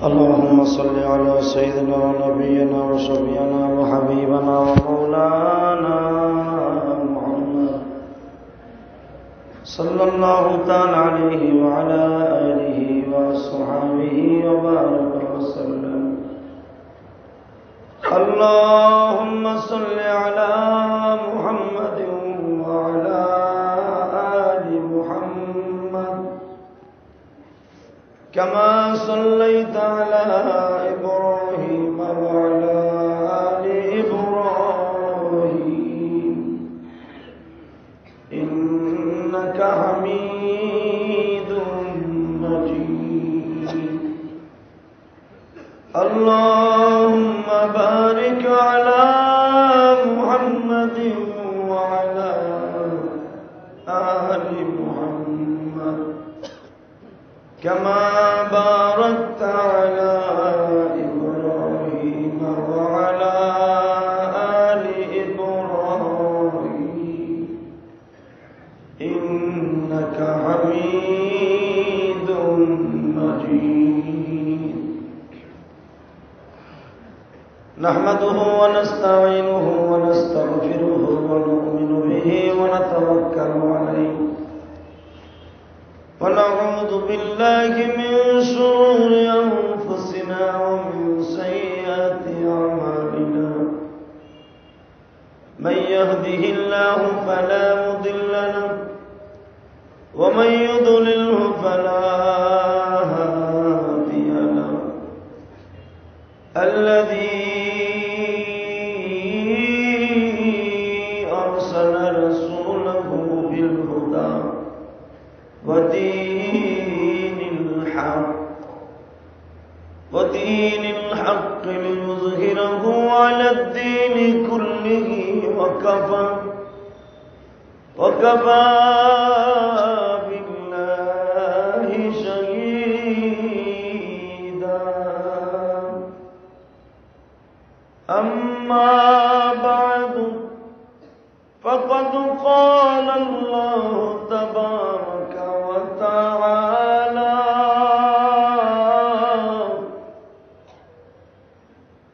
اللهم صل على سيدنا ونبينا وشفيعنا وحبيبنا ومولانا محمد صلى الله تعالى عليه وعلى آله وصحبه وبارك وسلم. اللهم صل على محمد وعلى آل محمد كما صليت على إبراهيم وعلى آل إبراهيم إنك حميد مجيد. اللهم بارك على محمد وعلى آل محمد كما باركت على إبراهيم وعلى آل إبراهيم إنك حميد مجيد. نحمده ونستعينه ونستغفره ونؤمن به ونتوكل عليه ونعوذ بالله من شرور أنفسنا ومن سيئات أعمالنا. من يهده الله فلا مضل له ومن يضلله فلا هادي له. الذي أرسل رسوله بالهدى ودين الحق ليظهره على الدين كله وكفى بالله شهيدا. أما بعد فقد قال الله تبارك وتعالى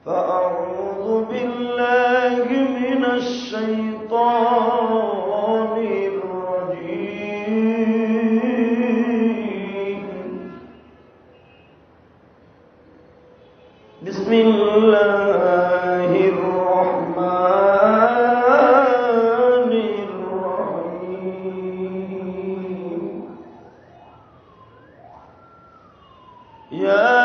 فأعوذ بالله من الشيطان الرجيم. بسم الله الرحمن الرحيم. يا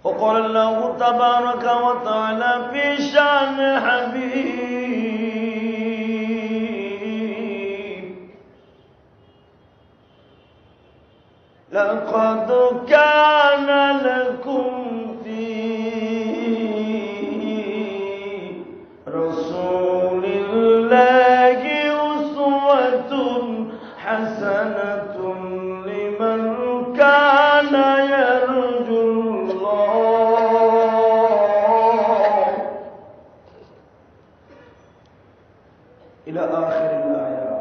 وقال الله تبارك وتعالى في شأن حبيب لقد كان لكم في رسول الله أسوة حسنة لمن كان يرجو إلى آخر الآية.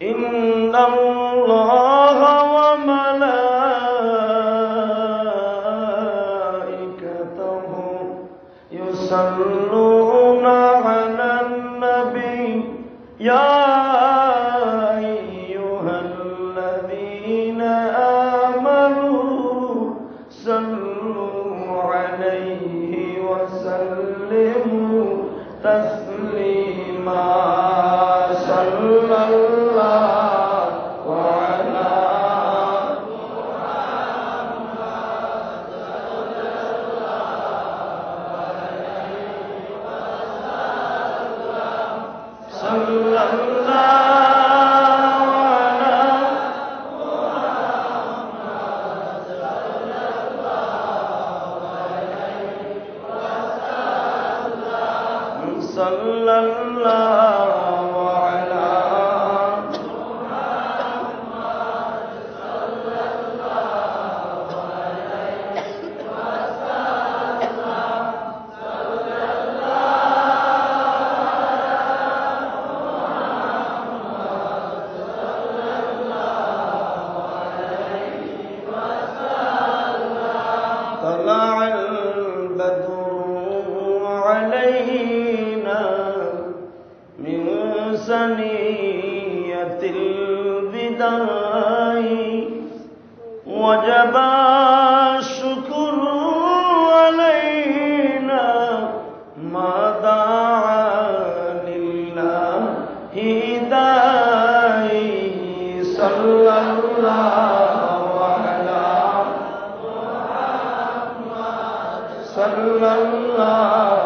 إن الله وملائكته يصلون على النبي يا أيها الذين آمنوا صلوا عليه وسلموا تسليما. صلى الله على محمد صلى الله صلى الله على سنية البداء وجب الشكر علينا ما دعا لله داعي صلى الله على محمد صلى الله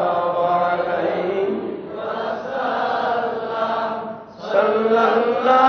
عليه وسلم صلى الله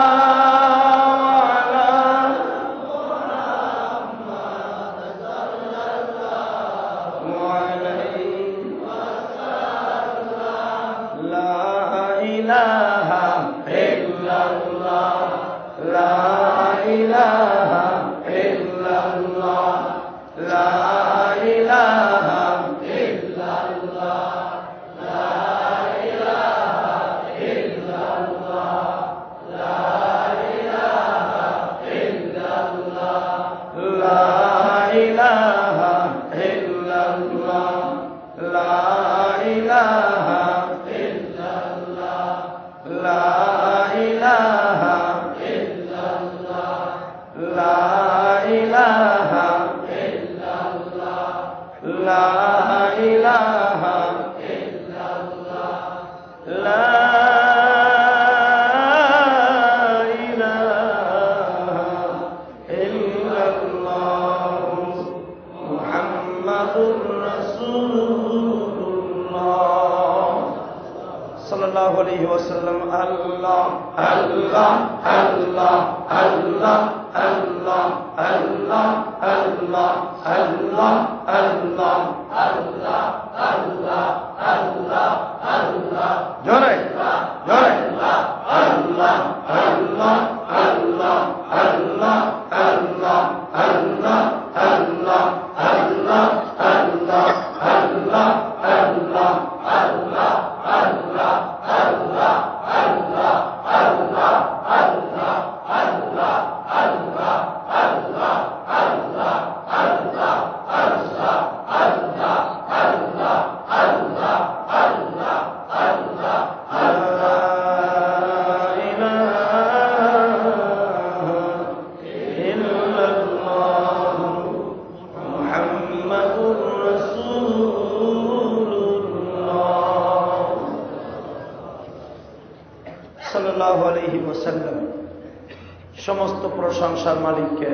সমস্ত প্রশংসার মালিককে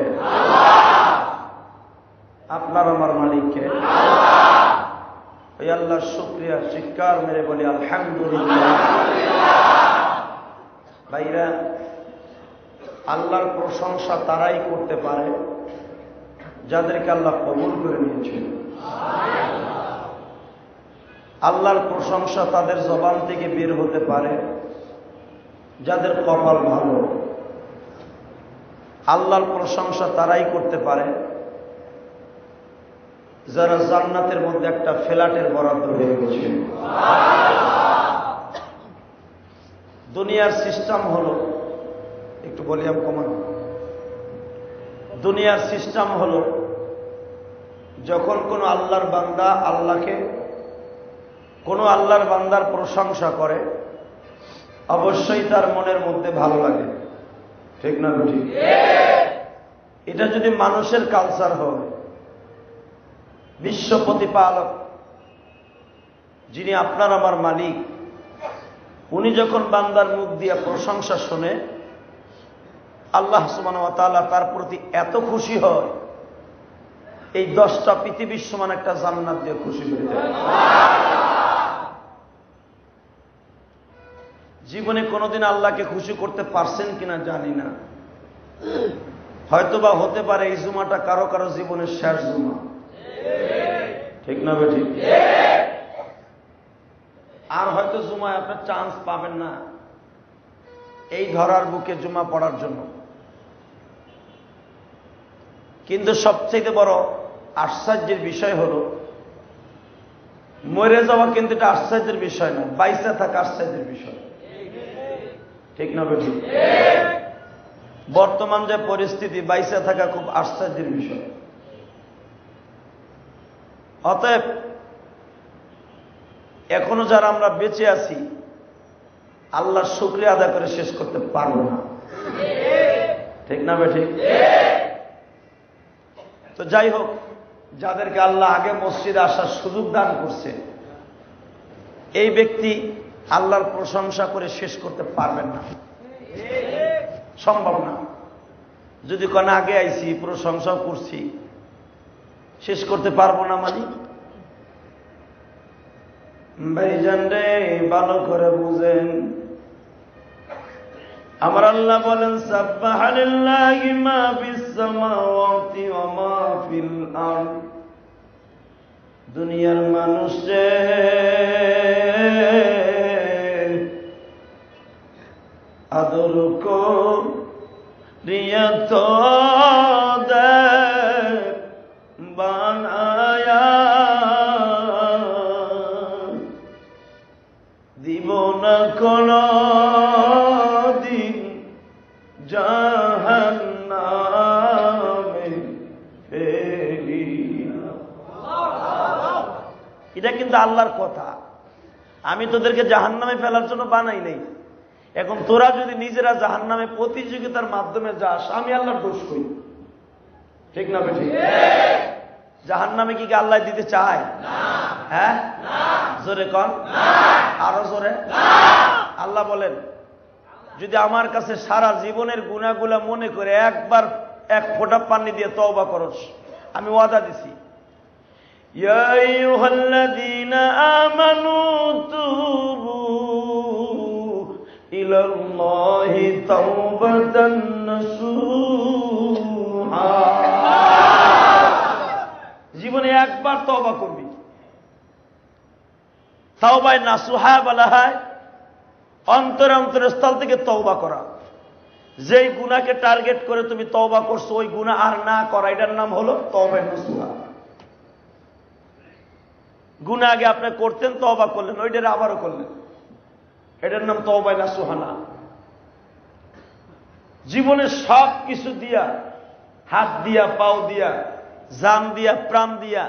আপনার আমার মালিককে ওই আল্লাহর শুকরিয়া স্বীকার মেরে বলি আলহামদুলিল্লাহ। ভাইরা, আল্লাহর প্রশংসা তারাই করতে পারে যাদেরকে আল্লাহ কবুল করে নিয়েছেন। আল্লাহর প্রশংসা তাদের জবান থেকে বের হতে পারে যাদের কপাল ভালো। আল্লাহর প্রশংসা তারাই করতে পারে যারা জান্নাতের মধ্যে একটা ফ্ল্যাটের বরাদ্দ হয়ে গেছে। দুনিয়ার সিস্টেম হলো, একটু বলি আমি কমান, দুনিয়ার সিস্টেম হলো যখন কোনো আল্লাহর বান্দা আল্লাহকে, কোনো আল্লাহর বান্দার প্রশংসা করে অবশ্যই তার মনের মধ্যে ভালো লাগে, ঠিক না ঠিক? এটা যদি মানুষের কালচার হয়, বিশ্ব প্রতিপালক যিনি আপনার আমার মালিক, উনি যখন বান্দার মুখ দিয়ে প্রশংসা শুনে আল্লাহ সুবহানাহু ওয়া তাআলা তার প্রতি এত খুশি হয়, এই 10টা পৃথিবীর সমান একটা জান্নাত দিয়ে খুশি হয়ে যায়। জীবনে কোনোদিন আল্লাহকে খুশি করতে পারছেন কিনা জানি না, হয়তোবা হতে পারে এই জুমাটা কারো কারো জীবনের শেষ জুমা, ঠিক না বেঠিক? আর হয়তো জুমায় আপনার চান্স পাবেন না এই ধরার বুকে জুমা পড়ার জন্য। কিন্তু সবচেয়ে বড় আশ্চর্যের বিষয় হলো, মরে যাওয়া কিন্তু এটা আশ্চর্যের বিষয় না, বাইসা থাকা আশ্চর্যের বিষয়, ঠিক না বেঠিক? বর্তমান যে পরিস্থিতি, বাইসা থাকা খুব আশ্চর্যের বিষয়। অতএব এখনো যারা আমরা বেঁচে আছি, আল্লাহর শুকরিয়া আদায় করে শেষ করতে পারবো না। ঠিক না বেঠিক? তো যাই হোক, যাদেরকে আল্লাহ আগে মসজিদে আসার সুযোগ দান করছে, এই ব্যক্তি আল্লাহর প্রশংসা করে শেষ করতে পারবেন না, সম্ভব না। যদি কোন আগে আইছি, প্রশংসা করছি, শেষ করতে পারবো না মানে ভাইজান রে, ভালো করে বুঝেন। আমার আল্লাহ বলেন, সাব্বাহা লিল্লাহি মা ফিস সামাওয়াতি ওয়া মা ফিল আরদ। দুনিয়ার মানুষ রে, আদর করিয়া তো বানায়া দিব না কোন দিন জাহান্নামে ফেলিয়া। এটা কিন্তু আল্লাহর কথা। আমি তোদেরকে জাহান্নামে ফেলার জন্য বানাই নাই। এখন তোরা যদি নিজেরা জাহান্নামে প্রতিযোগিতার মাধ্যমে যাস, আমি আল্লাহর দোষ করি। ঠিক না বেঠিক? জাহান্নামে কি আল্লাহ দিতে চায়? হ্যাঁ, জোরে কন, আরো জোরে। আল্লাহ বলেন, যদি আমার কাছে সারা জীবনের গুনাহগুলা মনে করে একবার এক ফোঁটা পানি দিয়ে তওবা করস, আমি ওয়াদা দিছি, ইয়া আইয়ুহাল্লাযীনা আমানু তুবু ইলাল্লাহি তাওবাতান নাসুহা। জীবনে একবার তওবা করবি। তাওবায়ে নাসুহা বলা হয় অন্তরে অন্তরস্থল থেকে তওবা করা। যেই গুনাহকে টার্গেট করে তুমি তওবা করছো, ওই গুনাহ আর না করা, এটার নাম হলো তাওবায়ে নাসুহা। গুনাহ আগে আপনি করতেন, তওবা করলেন, ওইটার আবারও করলেন, এটার নাম তাওবায়ে নাসুহা না। জীবনের সব কিছু দিয়া, হাত দিয়া, পাও দিয়া, জান দিয়া, প্রাণ দিয়া,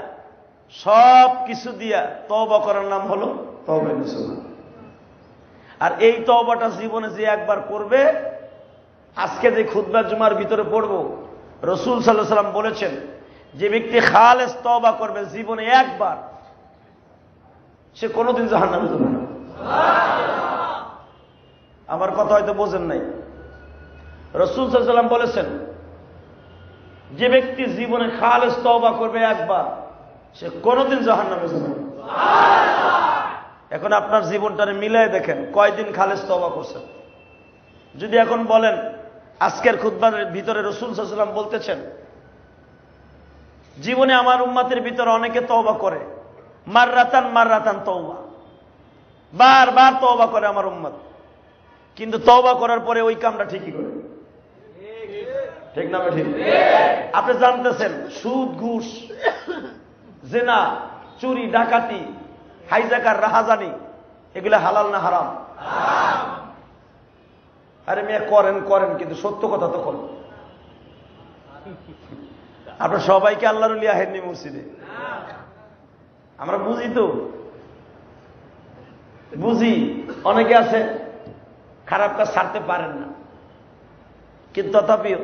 সব কিছু দিয়া তওবা করার নাম হলো তাওবায়ে নাসুহা। আর এই তওবাটা জীবনে যে একবার করবে, আজকে যে খুতবা জুমার ভিতরে পড়বো, রাসূল সাল্লাল্লাহু আলাইহি ওয়াসাল্লাম বলেছেন, যে ব্যক্তি খালেস তওবা করবে জীবনে একবার, সে কোনোদিন জাহান্নামে যাবে না। আমার কথা হয়তো বোঝেন নাই। রাসূল সাল্লাল্লাহু আলাইহি ওয়াসাল্লাম বলেছেন, যে ব্যক্তি জীবনে খালেস তওবা করবে একবার, সে কোনোদিন জাহান্নামে যাবে না। এখন আপনার জীবনটারে মিলাই দেখেন, কয়দিন খালেস তওবা করছেন। যদি এখন বলেন, আজকের খুতবার ভিতরে রাসূল সাল্লাল্লাহু আলাইহি ওয়াসাল্লাম বলতেছেন, জীবনে আমার উম্মতের ভিতরে অনেকে তওবা করে, মাররাতান মাররাতান তওবা, বারবার তওবা করে আমার উম্মত, কিন্তু তওবা করার পরে ওই কামটা ঠিকই করে। ঠিক না ঠিক? আপনি জানতেছেন সুদ, ঘুষ, জিনা, চুরি, ডাকাতি, হাইজাকার, রাহাজানি, এগুলা হালাল না হারাম? আরে মেয়ে করেন করেন, কিন্তু সত্য কথা তো করেন। আপনার সবাইকে আল্লাহর ওলি আহেননি মসজিদে, আমরা বুঝি তো, বুঝি। অনেকে আছে খারাপ কাজ ছাড়তে পারেন না, কিন্তু তথাপিও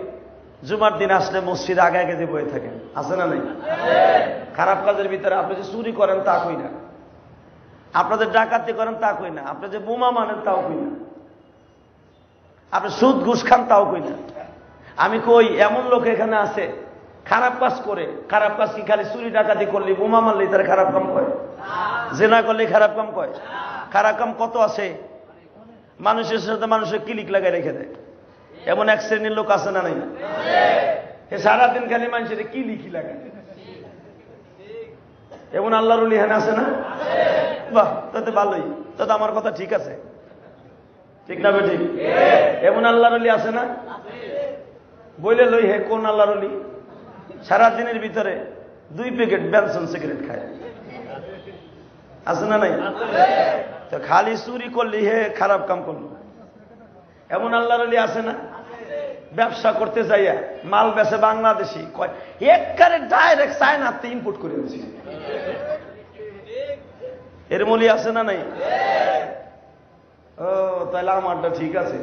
জুমার দিন আসলে মসজিদে আগে আগে যে বয়ে থাকেন, আছে না নাই? খারাপ কাজের ভিতরে আপনি যে চুরি করেন তা কই না, আপনাদের ডাকাতি করেন তা কই না, আপনি যে বোমা মানেন তাও কই না, আপনি সুদ ঘুষ খান তাও কই না। আমি কই, এমন লোক এখানে আছে খারাপ কাজ করে, খারাপ কাজ কি খালি চুরি ডাকাতি করলে, বোমা মারলে তার খারাপ কাম কয়? জেনা করলে খারাপ কাম কয়? খারাপ কাম কত আছে। মানুষের সাথে মানুষের কিলিক লাগাই রেখে দেয়, এমন এক শ্রেণীর লোক আছে না নাই? সারাদিন খালি মানুষের কি লিখি লাগায়, এমন আল্লাহর ওলি এখানে আছে না? বাহ, তাতে ভালোই, তাতে আমার কথা ঠিক আছে। ঠিক না বে ঠিক? এমন আল্লাহর ওলি আছে না? বইলে লই, হে কোন আল্লাহর ওলি সারাদিনের ভিতরে 2 প্যাকেট বেনসন সিগারেট খায়, আছে না নাই? তো খালি চুরি করলি হে খারাপ কাম করলো। এমন আল্লাহর ওলি আছে না? ব্যবসা করতে যাইয়া মাল বেচে বাংলাদেশি, কয় একবারে ডাইরেক্ট চায়নাতে ইম্পোর্ট করে দিয়েছি। এর মলি আছে না নাই? ও তাহলে আমারটা ঠিক আছে।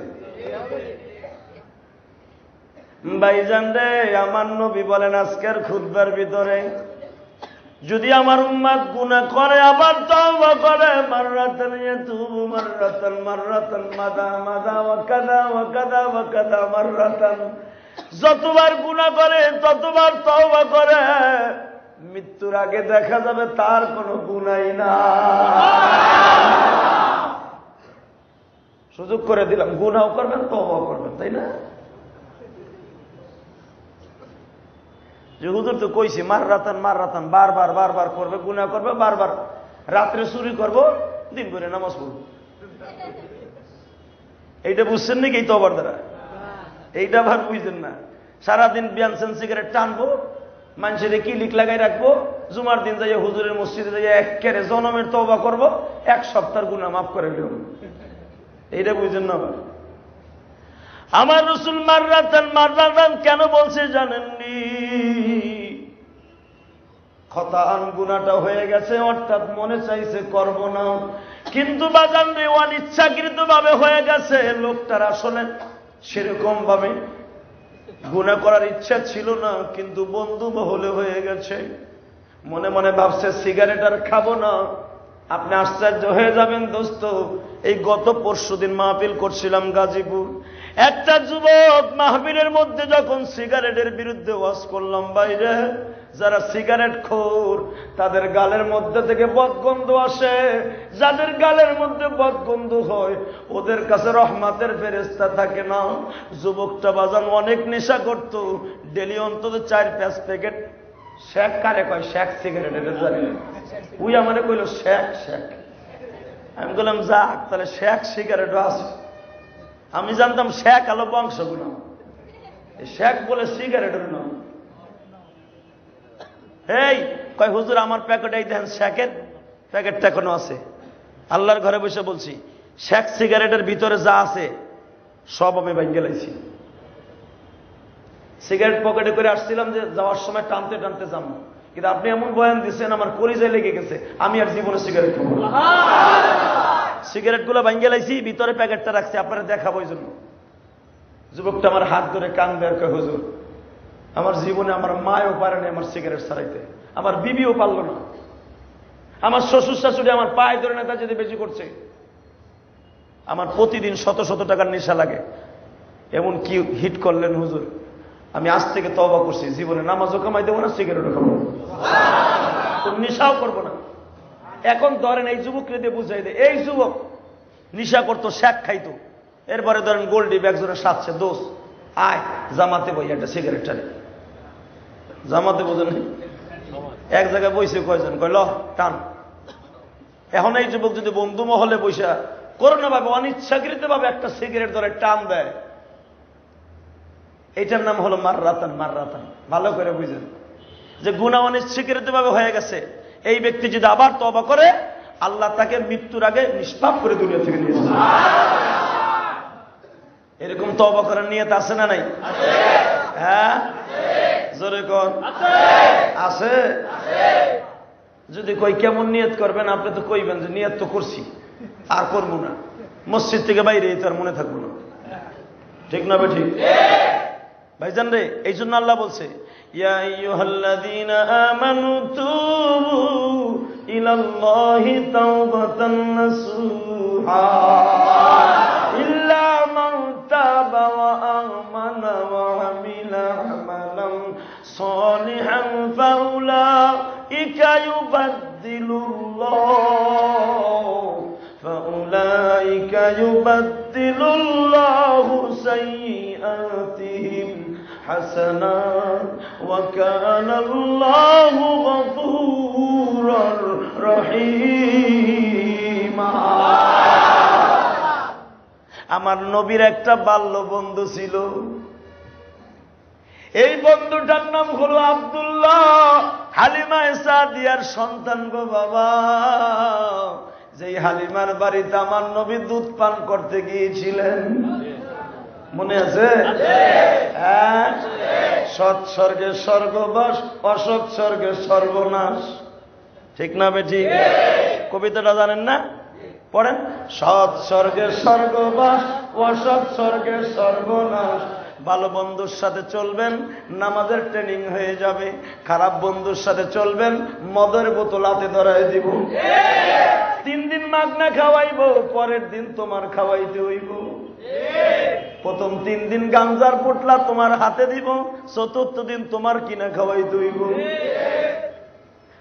ভাইজান রে, আমার নবী বলেন আজকের খুতবার ভিতরে, যদি আমার উম্মত গুনাহ করে আবার তওবা করে, মাররাতান ইয়াতুবু মাররাতান মাররাতান মাদা মাদা ওয়া কাদা ওয়া কাদা ওয়া কাদা মাররাতান, যতবার গুনাহ করে ততবার তওবা করে, মৃত্যুর আগে দেখা যাবে তার কোনো গুনাহই না। সুযোগ করে দিলাম, গুনাহও করবেন তওবাও করবেন, তাই না? যে হুজুর তো কইছি মাররাতান মাররাতান, বারবার বারবার করবে, গুনাহ করবে বারবার, রাত্রে চুরি করব, দিন করে নামাজ পড়ব। এইটা বুঝছেন নাকি? এই তওবার দ্বারা এইটা আবার বুঝছেন না। সারাদিন বিয়ানসেন সিগারেট টানবো, মানুষের কি লিখ লাগাই রাখবো, জুমার দিন যাই হুজুরের মসজিদে যাই একেবারে জনমের তওবা করব, এক সপ্তাহের গুনাহ মাফ করে দিল। এইটা বুঝছেন না? আমার রাসূল মাররাতান মাররাতান কেন বলছে জানেননি? খতাআন গুনাহটা হয়ে গেছে, অর্থাৎ মনে চাইছে করব না, কিন্তু বাজান রে অনিচ্ছাকৃত ভাবে হয়ে গেছে। লোকটার আসলে সেরকম ভাবে গুনাহ করার ইচ্ছা ছিল না, কিন্তু বন্ধু মহলে হয়ে গেছে। মনে মনে ভাবছে সিগারেট আর খাবো না। আপনি আশ্চর্য হয়ে যাবেন দোস্ত, এই গত পরশুদিন মাহফিল করছিলাম গাজীপুর, একটা যুবক মাহফিলের মধ্যে যখন সিগারেটের বিরুদ্ধে ওয়াজ করলাম, বাইরে যারা সিগারেট খোর তাদের গালের মধ্যে থেকে বদগন্ধ আসে, যাদের গালের মধ্যে বদগন্ধ হয় ওদের কাছে রহমতের ফেরেশতা থাকে না। যুবকটা বাজান অনেক নেশা করত, ডেলি অন্তত 4-5 প্যাকেট শেক, কারে কয় শেক সিগারেট, এটা জানি না, উই আমারে কইল শেক শেক। আমি বললাম যাক, তাহলে শেক সিগারেটও আছে। আমি জানতাম শেক আলো বংশগুলো, শেক বলে সিগারেটের নাম। এই কয় হুজুর আমার প্যাকেট এই দেন, শেকের প্যাকেটটা এখনো আছে। আল্লাহর ঘরে বসে বলছি, শেক সিগারেটের ভিতরে যা আছে সব আমি ভেঙে লাইছি। সিগারেট পকেটে করে আসছিলাম যে যাওয়ার সময় টানতে টানতে যাবো, কিন্তু আপনি এমন বয়ান দিচ্ছেন আমার কলিজায় লেগে গেছে, আমি আর জীবনে সিগারেট খাবো না। সিগারেট গুলো ভেঙে লাইছি, ভিতরে প্যাকেটটা রাখছি আপনারা দেখাবো এই জন্য। যুবকটা আমার হাত ধরে কান্দে আর কয় হুজুর আমার জীবনে আমার মায়ও পারেনি আমার সিগারেট ছাড়াইতে, আমার বিবিও পারল না, আমার শ্বশুর শাশুড়ি আমার পায়ে ধরে নেতা যেতে বেশি করছে, আমার প্রতিদিন শত শত টাকার নেশা লাগে। এমন কি হিট করলেন হুজুর, আমি আজ থেকে তওবা করছি, জীবনে নামাজও কামাই দেবো না, সিগারেটও খাবো না, নেশাও করবো না। এখন ধরেন এই যুবককে দিয়ে বুঝাই দেয়, এই যুবক নেশা করতো, শেক খাইতো, এরপরে ধরেন গোল্ডি একজনে সাজছে, দোষ আয় জামাতে বই একটা সিগারেট টানে, জামাতে বোঝেন এক জায়গায় বইছে কয়জন, কয় ল টান। এখন এই যুবক যদি বন্ধু মহলে বৈশা করোনা ভাবে অনিচ্ছাকৃত ভাবে একটা সিগারেট ধরে টান দেয়, এইটার নাম হলো মাররাতান মাররাতান। ভালো করে বুঝেন যে গুনাহ অনিচ্ছাকৃত ভাবে হয়ে গেছে, এই ব্যক্তি যদি আবার তওবা করে আল্লাহ তাকে মৃত্যুর আগে নিষ্পাপ করে দুনিয়া থেকে নিয়ে যাবে। এরকম তওবা করার নিয়ত আছে না নাই? হ্যাঁ জোরে কোন আছে? যদি কই কেমন নিয়ত করবেন, আপনি তো কইবেন যে নিয়ত তো করছি আর করবো না, মসজিদ থেকে বাইরে তো আর মনে থাকবো না, ঠিক না? ঠিক ভাইজান রে, এই জন্য আল্লাহ বলছে ইয়া আইয়ুহাল্লাযীনা আমানু তুবু ইলাল্লাহি তাওবাতান নাসুহা ইল্লা মান তাবা ওয়া আমানা ওয়া আমিলা আমালান সালিহান ফাউলাইকা ইউবাদদিলুল্লাহু সাইয়্যাতিহিম হাসানাত ওয়া কানাল্লাহু গফুরার রহিমা। আমার নবীর একটা বাল্য বন্ধু ছিল, এই বন্ধুটার নাম হলো আব্দুল্লাহ, হালিমা সাদিয়ার সন্তান গো বাবা। যেই হালিমার বাড়িতে আমার নবী দুধ পান করতে গিয়েছিলেন, মনে আছে? হ্যাঁ, সৎ স্বর্গের স্বর্গবাস, অসৎ স্বর্গের সর্বনাশ, ঠিক না বেঠি? কবিতাটা জানেন না? পড়েন, সৎ স্বর্গের স্বর্গবাস, অসৎ স্বর্গের সর্বনাশ। ভালো বন্ধুর সাথে চলবেন, নামাজের ট্রেনিং হয়ে যাবে। খারাপ বন্ধুর সাথে চলবেন, মদের বোতল হাতে ধরায় দিব। 3 দিন মাগনা খাওয়াইব, পরের দিন তোমার খাওয়াইতে হইব। প্রথম 3 দিন গাঞ্জার পোটলা তোমার হাতে দিব, চতুর্থ দিন তোমার কিনা খাওয়াইতে হইব।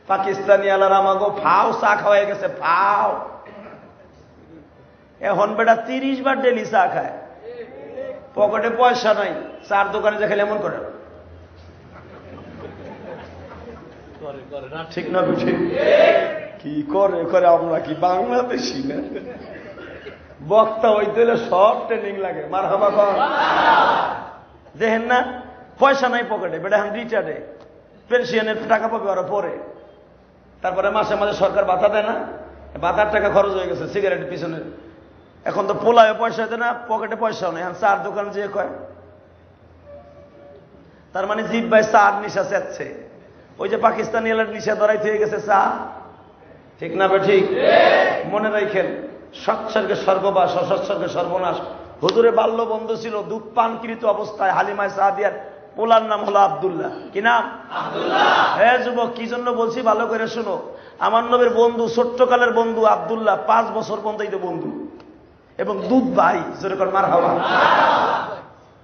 পাকিস্তানি আলার আমাগো ফাও চা খাওয়াই গেছে, ফাও। এখন বেটা 30 বার ডেলি চা খায়, পকেটে পয়সা নাই, চার দোকানে যে খেলে এমন করে, ঠিক না? ঠিক কি করে করে, আমরা কি বাংলাদেশি না? বক্তা হইতে হলে সব ট্রেনিং লাগে। মারহাবা কর, দেখেন না, পয়সা নাই পকেটে, বেটা এখন রিচার্ডে পেনশনের টাকা পাবে ওরা পরে। তারপরে মাসে মাসে সরকার ভাতা দেয় না, ভাতার টাকা খরচ হয়ে গেছে সিগারেটের পিছনে। এখন তো পোলায় পয়সা দেয় না, পকেটে পয়সাও নেই, এখন চার দোকান যে কয়। তার মানে জিপ ভাই চার নিশা চেচ্ছে, ওই যে পাকিস্তানি এলার নিশা ধরাই হয়ে গেছে চা, ঠিক না? ঠিক। মনে রাখেন, সৎসর্গের স্বর্গবাস, অসৎসর্গের সর্বনাশ। হুজুরে বাল্য বন্ধু ছিল, দুধ পানকৃত অবস্থায় হালিমায়ে সাদিয়ার পোলার নাম হলো আব্দুল্লাহ। কি নাম? আব্দুল্লাহ। হ্যাঁ যুবক, কি জন্য বলছি ভালো করে শুনো। আমার নবীর বন্ধু, ছোট্টকালের বন্ধু আব্দুল্লাহ, 5 বছর পর্যন্ত বন্ধু, এবং দুধ ভাই। যেরকম মারহাবা।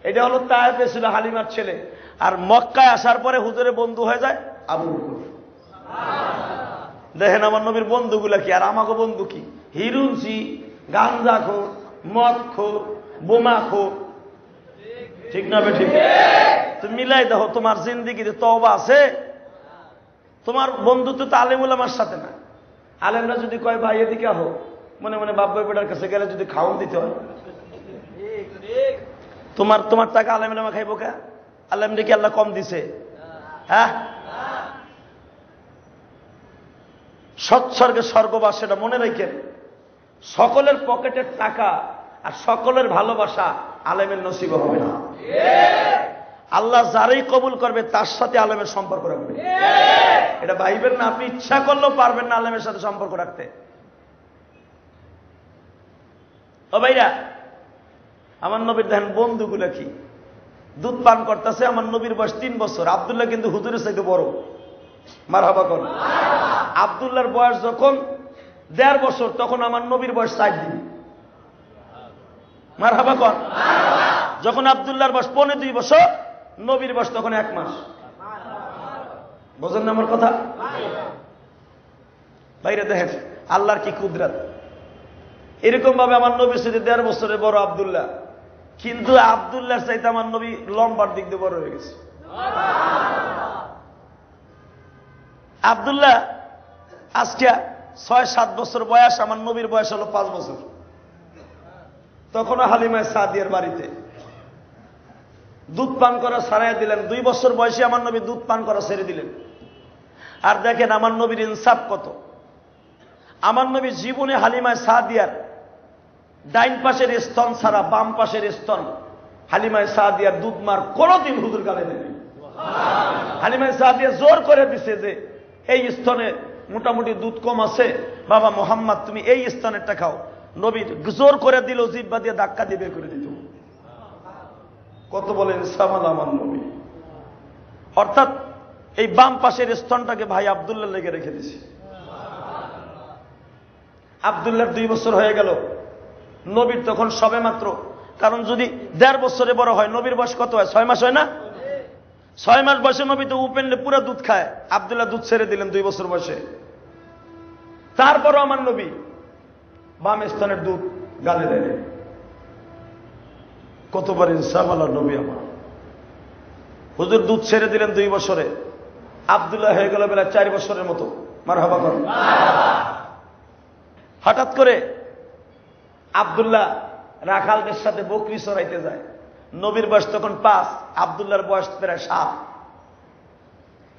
এটা হলো তায়েফে ছিল হালিমার ছেলে, আর মক্কায় আসার পরে হুজুরের বন্ধু হয়ে যায় আবু বকর। দেখেন আমার নবীর বন্ধুগুলা কি, আর আমাকে বন্ধু কি? হিরুঞ্চি, গাঞ্জা খোর, মদ খোর, বোমা খোর, ঠিক না? ঠিক। তুমি মিলাই দেখো, তোমার জিন্দিগিতে তওবা আছে? তোমার বন্ধুত্ব তো আলেম উলামার সাথে না। আলেমরা যদি কয় ভাই এদিকে আহো, মনে মনে বাপ ভাই বেটার কাছে গেলে যদি খাওয়ান দিতে হয়, তোমার টাকা আলেম উলামা খাইবো কে? আলেম দেখি আল্লাহ কম দিছে? হ্যাঁ, সৎসর্গের স্বর্গবাস, সেটা মনে রাখেন। সকলের পকেটের টাকা আর সকলের ভালোবাসা আলেমের নসিব হবে না। আল্লাহ যারাই কবুল করবে তার সাথে আলেমের সম্পর্ক রাখবে। এটা ভাইবেন না, আপনি ইচ্ছা করলেও পারবেন না আলেমের সাথে সম্পর্ক রাখতে। ও ভাইরা, আমার নবীর দেখেন বন্ধুগুলো কি, দুধ পান করতেছে। আমার নবীর বয়স 3 বছর, আব্দুল্লাহ কিন্তু হুজুরের চাইতে বড়। মারহাবা কোন। আব্দুল্লাহর বয়স যখন 1.5 বছর, তখন আমার নবীর বয়স 4 দিন। মারহাবা কোন। যখন আব্দুল্লাহর বয়স 2.25 বছর, নবীর বয়স তখন 1 মাস। বোঝেন না আমার কথা? বাইরে দেখেন আল্লাহর কি কুদরত। এরকম ভাবে আমার নবীর সাথে 1.5 বছরের বড় আব্দুল্লাহ, কিন্তু আব্দুল্লাহর চাইতে আমার নবী লম্বার দিক দিয়ে বড় হয়ে গেছে। আব্দুল্লাহ আজকে 6-7 বছর বয়স, আমার নবীর বয়স হলো 5 বছর। তখনও হালিমায়ে সাদিয়ার বাড়িতে দুধ পান করা ছাড়াই দিলেন। 2 বছর বয়সে আমার নবী দুধ পান করা ছেড়ে দিলেন। আর দেখেন আমার নবীর ইনসাফ কত। আমার নবী জীবনে হালিমায়ে সাদিয়ার ডাইন পাশের স্তন ছাড়া বাম পাশের স্তন হালিমায়ে সাদিয়ার দুধ মার কোনদিন হুজুর গালে দেয়নি। হালিমায়ে সাদিয়া জোর করে দিছে যে এই স্তনে মোটামুটি দুধ কম আছে, বাবা মোহাম্মদ তুমি এই স্তনেরটা খাও। নবী জোর করে দিল, জিহ্বা দিয়ে ধাক্কা দিয়ে বের করে দিত। কত বলেন সামাল আমার নবী। অর্থাৎ এই বাম পাশের স্তনটাকে ভাই আব্দুল্লাহ লেগে রেখে দিছে। আব্দুল্লাহর 2 বছর হয়ে গেল, নবীর তখন সবে মাত্র, কারণ যদি 1.5 বছরে বড় হয়, নবীর বয়স কত হয়? 6 মাস হয় না? 6 মাস বয়সে নবী তো উপেন্ডে পুরো দুধ খায়। আব্দুল্লাহ দুধ ছেড়ে দিলেন 2 বছর বয়সে। তারপরও আমার নবী বাম স্তনের দুধ গালে দেয়। কতবার ইনসাফ আল্লাহ নবী আমার। হুজুর দুধ ছেড়ে দিলেন 2 বছরে, আব্দুল্লাহ হয়ে গেল বেলা 4 বছরের মতো। মারহাবা কর। হঠাৎ করে আব্দুল্লাহ রাখালদের সাথে বকরি চড়াইতে যায়। নবীর বয়স তখন 5, আব্দুল্লাহর বয়স প্রায় 7,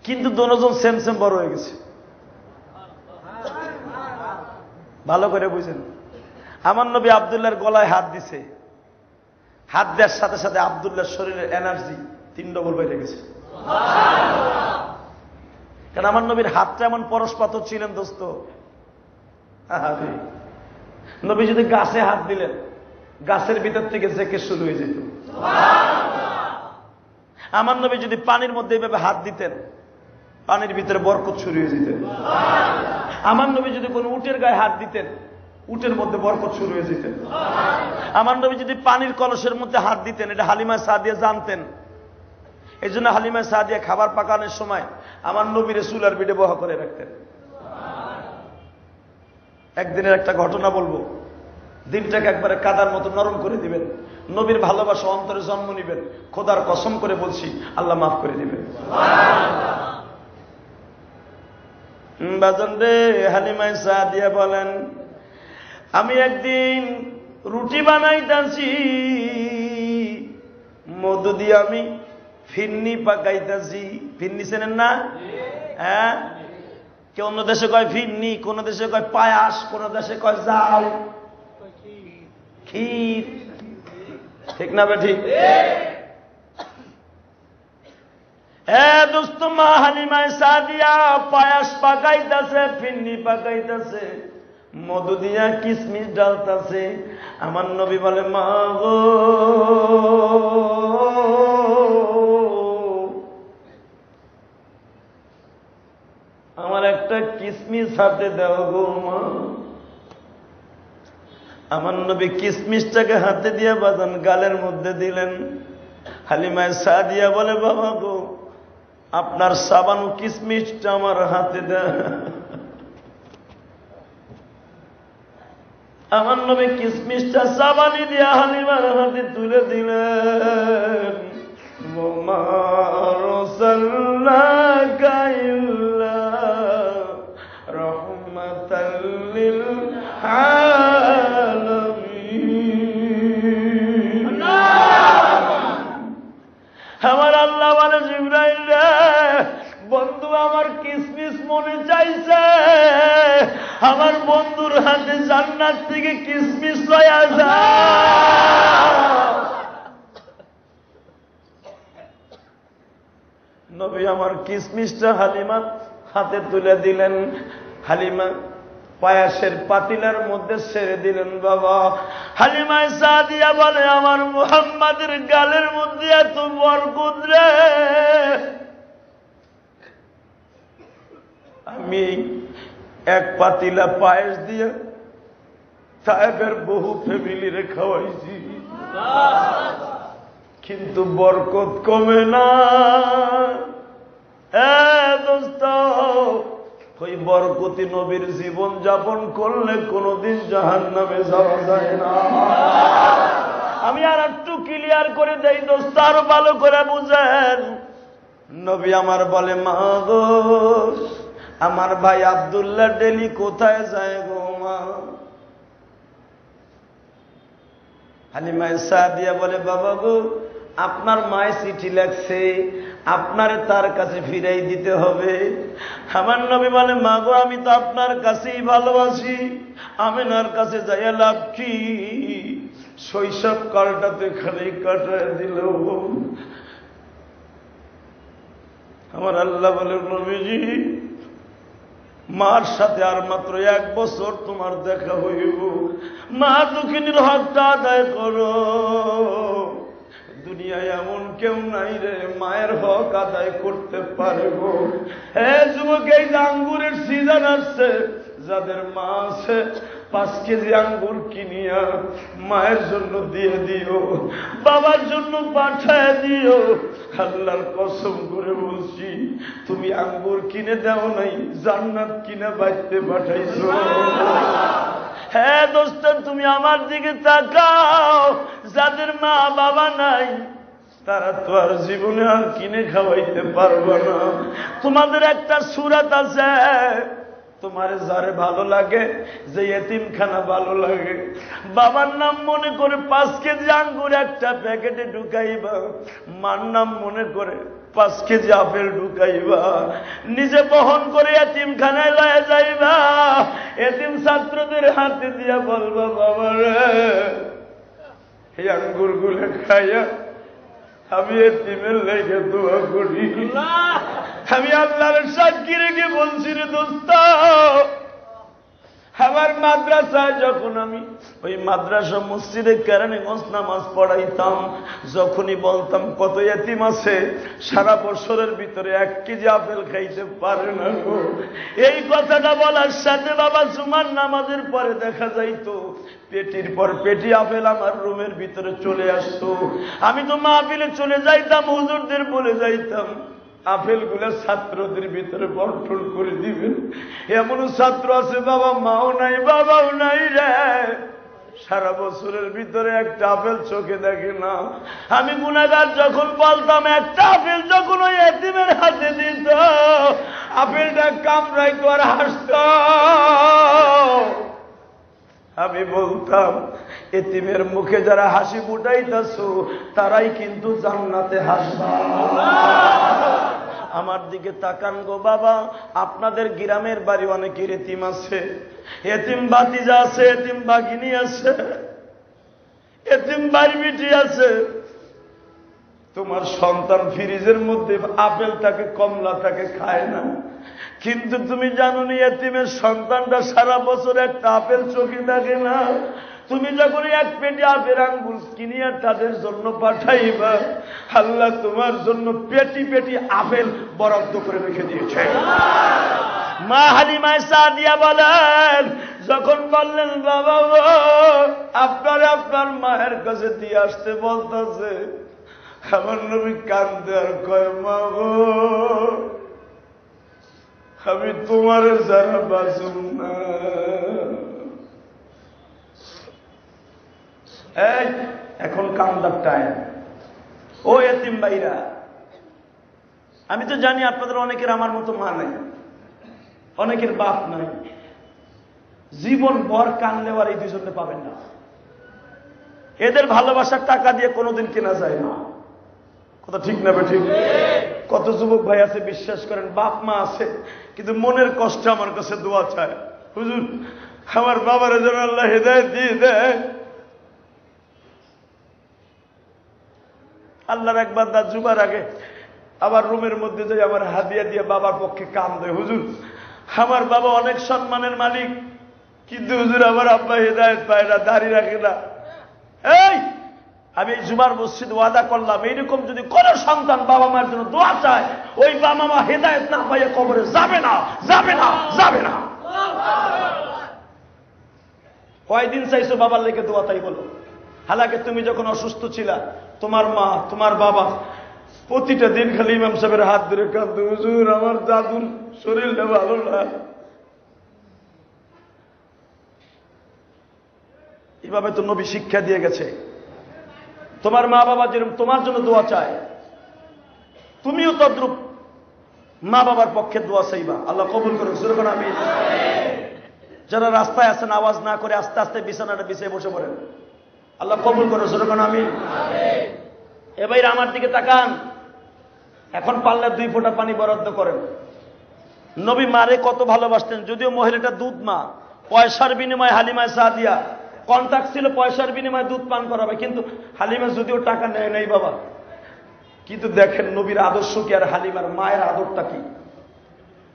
কিন্তু দুজন সেম সেম বড় হয়ে গেছে। ভালো করে বুঝেন। আমার নবী আব্দুল্লাহর গলায় হাত দিছে, হাত দেওয়ার সাথে সাথে আব্দুল্লাহর শরীরের এনার্জি 3 ডবল বেড়ে গেছে। কারণ আমার নবীর হাতটা এমন পরশ পাথর ছিলেন দোস্ত। নবী যদি গাছে হাত দিলেন, গাছের ভিতর থেকে জেকে শুরু হয়ে যেত। আমার নবী যদি পানির মধ্যে এইভাবে হাত দিতেন, পানির ভিতরে বরকত শুরু হয়ে যেতেন। আমার নবী যদি কোনো উটের গায়ে হাত দিতেন, উটের মধ্যে বরকত শুরু হয়ে যেতেন। আমার নবী যদি পানির কলসের মধ্যে হাত দিতেন, এটা হালিমা সাদিয়া জানতেন। এই জন্য হালিমা সাদিয়া খাবার পাকানোর সময় আমার নবীর চুলার পিঠে বহা করে রাখতেন। একদিনের একটা ঘটনা বলবো, দিনটাকে একবারে কাদার মতো নরম করে দিবেন, নবীর ভালোবাসা অন্তরে জন্ম নিবেন। খোদার কসম করে বলছি, আল্লাহ মাফ করে দিবেন। বাজান রে, হালিমা সাদিয়া বলেন, আমি একদিন রুটি বানাইতাছি, মধু দিয়ে আমি ফিন্নি পাকাইতাছি। ফিন্নি চেনেন না? হ্যাঁ, কেউ অন্য দেশে কয় ফিন্নি, কোন দেশে কয় পায়াস, কোন দেশে কয় জাল, ক্ষীর। ঠিক না বে ঠিক? দোস্ত, মা হালিমা সাদিয়া পায়াস পাকাইতাছে, ফিন্নি পাকাইতাছে, মধু দিয়া কিসমিস ডালতাছে। আমার নবী বলে, মা গো, আমার একটা কিসমিস হাতে দাও গো মা। আমার নবী কিসমিসটাকে হাতে দিয়ে বাজান গালের মধ্যে দিলেন। হালিমা সাদিয়া বলে, বাবা গো, আপনার সাবানু কিসমিসটা আমার হাতে দেন। আমার নবী কিসমিসটা সাবানি দিয়া হালিমার হাতে তুলে দিলেন। ওমা আরসালনাকা ইল্লা রাহমাতাল লিল আলামিন। আমার আল্লাহ বলে, জিবরাইল রে, বন্ধু আমার কিসমিস মনে চাইছে, আমার বন্ধুর হাতে জান্নাত থেকে কিসমিস লয়া যা। নবী আমার কিসমিসটা হালিমা হাতে তুলে দিলেন। হালিমা পায়াসের পাতিলার মধ্যে ছেড়ে দিলেন। বাবা, হালিমা সাদিয়া বলে, আমার মুহাম্মাদের গালের মধ্যে এত বরকত রে, আমি এক পাতিলা পায়েস দিয়ে সাহেবের বহু ফ্যামিলিরে খাওয়াইছি, কিন্তু বরকত কমে না। দোস্ত, ওই বরকতি নবীর জীবন যাপন করলে কোনদিন জাহান্নামে যাওয়া যায় না। আমি আর একটু ক্লিয়ার করে দেই দোস্ত, আরো ভালো করে বুঝেন। নবী আমার বলে, মা গো, আমার ভাই আব্দুল্লাহ ডেলি কোথায় যায় গো মা? হালিমা সাদিয়া বলে, বাবা গো, আপনার মায়ের চিঠি লাগছে, আপনারে তার কাছে ফিরাই দিতে হবে। আমার নবী বলে, মা গো, আমি তো আপনার কাছেই ভালোবাসি, আমিনার কাছে যাইয়া লাভ কি? শৈশব কালটাতে খালি কাটায় দিল। আমার আল্লাহ বলে, নবীজি, মার সাথে আর মাত্র 1 বছর তোমার দেখা হইব, মা দুঃখিনীর হকটা আদায় করো। দুনিয়ায় এমন কেউ নাই রে মায়ের হক আদায় করতে পারব। যুবক, এই যে আঙ্গুরের সিজন আসছে, যাদের মা আছে 5 কেজি আঙ্গুর কিনিয়া মায়ের জন্য দিয়ে দিও, বাবার জন্য পাঠায় দিও। আল্লাহর কসম করে বলছি, তুমি আঙ্গুর কিনে দাও নাই, জান্নাত কিনে বাইতে পাঠাইছো। হ্যাঁ দোস্ত, তুমি আমার দিকে তাকাও, যাদের মা বাবা নাই তারা তো আর জীবনে আর কিনে খাওয়াইতে পারবে না। তোমাদের একটা সূরাত আছে, তোমার যারে ভালো লাগে, যে এতিমখানা ভালো লাগে, বাবার নাম মনে করে 5 কেজি আঙ্গুর একটা প্যাকেটে ঢুকাইবা, মার নাম মনে করে 5 কেজি আপেল ঢুকাইবা, নিজে বহন করে এতিমখানায় লয়ে যাইবা, এতিম ছাত্রদের হাতে দিয়া বলবা, বাবা রে, এই আঙ্গুর গুলো খাইয়া আমি এতিমের লেগে দোয়া করি। আমি আল্লাহর সাক্ষী রেখে বলছি রে দোস্ত, আমার মাদ্রাসায় যখন আমি ওই মাদ্রাসা মসজিদে কেরানীগঞ্জ নামাজ পড়াইতাম, যখনই বলতাম কত এতিম আছে সারা বছরের ভিতরে 1 কেজি আপেল খাইতে পারে না গো, এই কথাটা বলার সাথে বাবা জুমার নামাজের পরে দেখা যাইতো পেটির পর পেটি আপেল আমার রুমের ভিতরে চলে আসতো। আমি তো মাহফিলে চলে যাইতাম, হুজুরদের বলে যাইতাম আপেলগুলো ছাত্রদের ভিতরে বন্টন করে দিবেন। এমন ছাত্র আছে বাবা মাও নাই বাবাও নাই রে, সারা বছরের ভিতরে একটা আপেল চোখে দেখে না। আমি গুনাহগার যখন বলতাম একটা আপেল যখন ওই এতিমের হাতে দিত, আপেলটা কামড়াইতো আর হাসত। আমি বলতাম এতিমের মুখে যারা হাসি ফুটাইতেছো তারাই কিন্তু জান্নাতে হাসবা। আমার দিকে তাকান গো বাবা, আপনাদের গ্রামের বাড়ি অনেকের এতিম আছে, এতিম ভাতিজা আছে, এতিম ভাগিনী আছে, এতিম বাড়ি বিটি আছে। তোমার সন্তান ফ্রিজের মধ্যে আপেলটাকে কমলাটাকে খায় না, কিন্তু তুমি জানো নি এতিমের সন্তানটা সারা বছর একটা আপেল চোখে দেখে না। তুমি যখন 1 পেটি আপেল আঙ্গুর কিনিয়া তাদের জন্য পাঠাইবা, আল্লাহ তোমার জন্য পেটি পেটি আপেল বরাদ্দ করে রেখে দিয়েছে। মা হালিমা সাদিয়া বলেন, যখন বললেন বাবা আপনার মায়ের কাছে দিয়ে আসতে বলতেছে, আমার নবী কান্দে আর কয় মা গো আমি তোমার যারা বাঁচুম না। এই এখন কান্দার টাইম। ও এতিম ভাইরা, আমি তো জানি আপনাদের অনেকের আমার মতো মা নাই, অনেকের বাপ নাই, জীবন ভর কানলেও আর এই দুজনকে পাবেন না। এদের ভালোবাসার টাকা দিয়ে কোনোদিন কেনা যায় না, কথা ঠিক না ঠিক? কত যুবক ভাই আছে বিশ্বাস করেন বাপ মা আছে কিন্তু মনের কষ্টে আমার কাছে দোয়া চায়, হুজুর আমার বাবারে যেন আল্লাহ হেদায়েত দিয়ে দেয়। আল্লাহর একবার দা জুমার আগে আবার রুমের মধ্যে যাই আমার হাদিয়া দিয়ে বাবার পক্ষে কাম দেয়, হুজুর আমার বাবা অনেক সম্মানের মালিক, কিন্তু হুজুর আমার আব্বা হেদায়েত পায় না, দাড়ি রাখে না। এই আমি এই জুমার মসজিদ ওয়াদা করলাম, এইরকম যদি কোন সন্তান বাবা মার জন্য দোয়া চায়, ওই বাবা মা হেদায়েত না পাইয়ে কবরে যাবে না, যাবে না, যাবে না। কয়দিন চাইছো বাবার লেগে দোয়া, তাই বলো। হালাকে তুমি যখন অসুস্থ ছিলা, তোমার মা তোমার বাবা প্রতিটা দিন খালি ইমাম সাহেবের হাত ধরে কাঁদতো, হুজুর আমার দাদুর শরীরটা ভালো না। এভাবে তো নবী শিক্ষা দিয়ে গেছে। তোমার মা বাবা যেরকম তোমার জন্য দোয়া চায়, তুমিও তদ্রুপ মা বাবার পক্ষে দোয়া চাইবা, আল্লাহ কবুল করুন। সুরকান আমি যারা রাস্তায় আছেন আওয়াজ না করে আস্তে আস্তে বিছানাটা বিছিয়ে বসে পড়েন, আল্লাহ কবুল করুন। সুরকান আমি এবার আমার দিকে তাকান, এখন পারলে 2 ফোঁটা পানি বরাদ্দ করেন। নবী মারে কত ভালোবাসতেন, যদিও মহিলাটা দুধ মা, পয়সার বিনিময়ে হালিমা সাদিয়া কন্ট্রাক্ট ছিল পয়সার বিনিময়ে দুধ পান করাবে, কিন্তু হালিমা যদিও টাকা নেয় নাই বাবা, কিন্তু দেখেন নবীর আদর্শ কি আর হালিমার মায়ের আদরটা কি।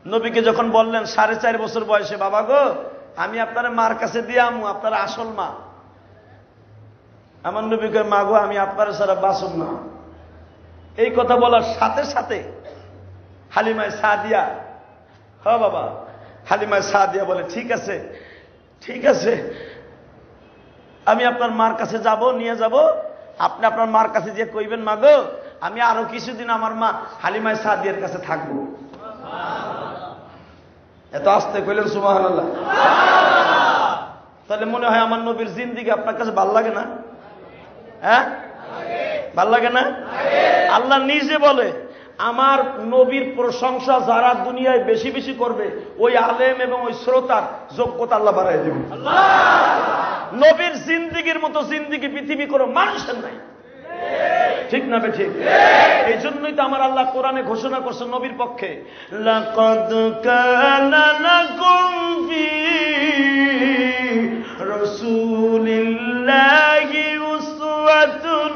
নবীকে যখন বললেন 4.5 বছর বয়সে, বাবা গো আমি আপনার মার কাছে দিয়ে আমু, আপনার আসল মা। আমার নবীকে মা গো আমি আপনার সারা বাসুম না। এই কথা বলার সাথে সাথে হালিমায় সাদিয়া, হ্যাঁ বাবা, হালিমায় সাদিয়া বলে ঠিক আছে ঠিক আছে, আমি আপনার মার কাছে যাব, নিয়ে যাব, আপনি আপনার মার কাছে যে কইবেন মা গো আমি আরো কিছুদিন আমার মা হালিমায় সাদিয়ার কাছে থাকবো। এত আস্তে কইলেন সুবহানাল্লাহ। তাহলে মনে হয় আমার নবীর জিন্দেগি আপনার কাছে ভাল লাগে না? হ্যাঁ ভাল লাগে না? আল্লাহ নিজে বলে আমার নবীর প্রশংসা যারা দুনিয়ায় বেশি বেশি করবে ওই আলেম এবং ওই শ্রোতার যোগ্যতা আল্লাহ বাড়াই দেবে। নবীর জিন্দেগির মতো জিন্দেগি পৃথিবী কোনো মানুষের নাই, ঠিক না বে ঠিক? এই জন্যই তো আমার আল্লাহ কোরআনে ঘোষণা করছে নবীর পক্ষে, লাকাদ কানা লাকুম ফি রাসূলিল্লাহি উসওয়াতুন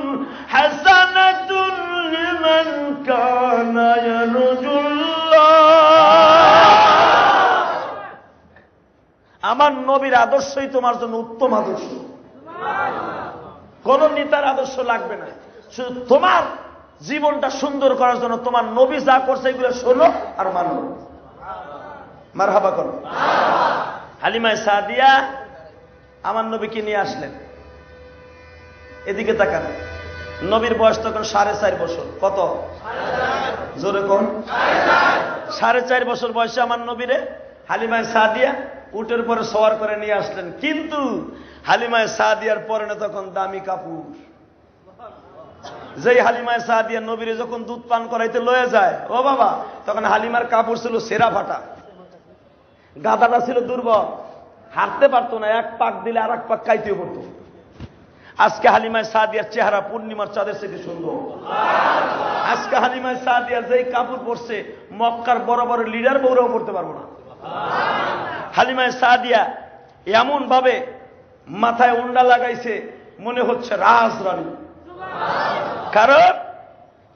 হাসানাতুন লিমান কানা ইয়ারজুল্লাহ। আমার নবীর আদর্শই তোমার জন্য উত্তম আদর্শ। কোন নেতার আদর্শ লাগবে না, শুধু তোমার জীবনটা সুন্দর করার জন্য তোমার নবী যা করছে এগুলো শোনো আর মানো। মারহাবা করো। হালিমা সাদিয়া আমার নবীকে নিয়ে আসলেন। এদিকে তাকান, নবীর বয়স তখন 4.5 বছর। কত? জোরে কোন? 4.5 বছর বয়সে আমার নবীরে হালিমা সাদিয়া উটের পরে সওয়ার করে নিয়ে আসলেন। কিন্তু হালিমা সাদিয়ার পরনে তখন দামি কাপড়। যেই হালিমা সাদিয়া নবীরে যখন দুধ পান করাইতে লয়ে যায়, ও বাবা, তখন হালিমার কাপড় ছিল সেরা ফাটা, গাদাটা ছিল দুর্বল, হাঁটতে পারতো না, এক পাক দিলে আর এক পাক কাইতে পড়তো। আজকে হালিমা সাদিয়ার চেহারা পূর্ণিমার চাঁদের থেকে সুন্দর। আজকে হালিমা সাদিয়ার যেই কাপড় পরছে মক্কার বড় বড় লিডার বউরাও পড়তে পারবো না। হালিমা সাদিয়া এমন ভাবে মাথায় উন্ডা লাগাইছে মনে হচ্ছে রাজরানী। কারণ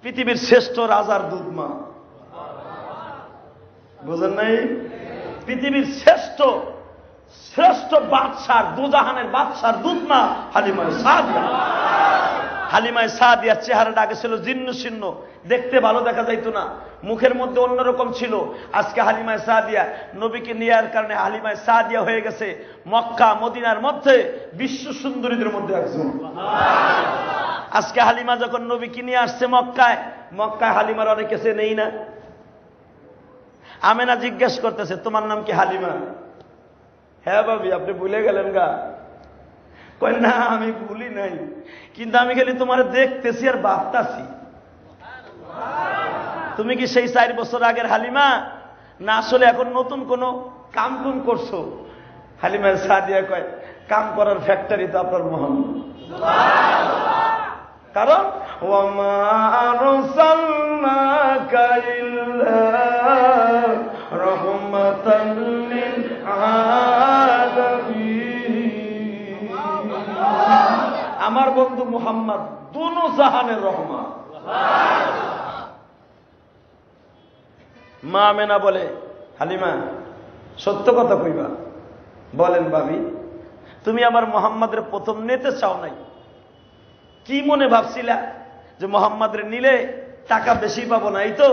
পৃথিবীর শ্রেষ্ঠ রাজার দুধ মা। বুঝেন নাই? পৃথিবীর শ্রেষ্ঠ শ্রেষ্ঠ বাদশার, দুজাহানের বাদশার দুধ মা হালিমা সাদিয়া। হালিমা সাদিয়ার চেহারাটা আগে ছিল জীর্ণ শীর্ণ, দেখতে ভালো দেখা যাইতো না, মুখের মধ্যে অন্যরকম ছিল। আজকে হালিমা সাদিয়া নবীকে নেওয়ার কারণে হালিমা সাদিয়া হয়ে গেছে মক্কা মদিনার মধ্যে বিশ্ব সুন্দরীদের মধ্যে একজন। আজকে হালিমা যখন নবীকে নিয়ে আসছে মক্কায়, মক্কায় হালিমার অনেকে চেনেই না। আমেনা জিজ্ঞেস করতেছে, তোমার নাম কি হালিমা? হ্যাঁ ভাবি, আপনি ভুলে গেলেন গা? কই না, আমি ভুলি নাই, কিন্তু আমি খালি তোমার দেখতেছি আর ভাবতাছি। তুমি কি সেই 4 বছর আগের হালিমা, না আসলে এখন নতুন কোন কাম কুম করছো? হালিমা সাদিয়া কয়, কাম করার ফ্যাক্টরি তো আপনার মোহাম্মদ। কারণ ওয়ামা আরসালনাকা ইল্লা রাহমাতাল লিল আলামিন। আমার বন্ধু মুহাম্মদ দুনো জাহানের রহমত। মা আমেনা বলে, হালিমা সত্য কথা কইবা? বলেন ভাবি, তুমি আমার মোহাম্মদের প্রথম নিতে চাও নাই? কি মনে ভাবছিলা যে মোহাম্মদের নিলে টাকা বেশি পাবো না, এই তো?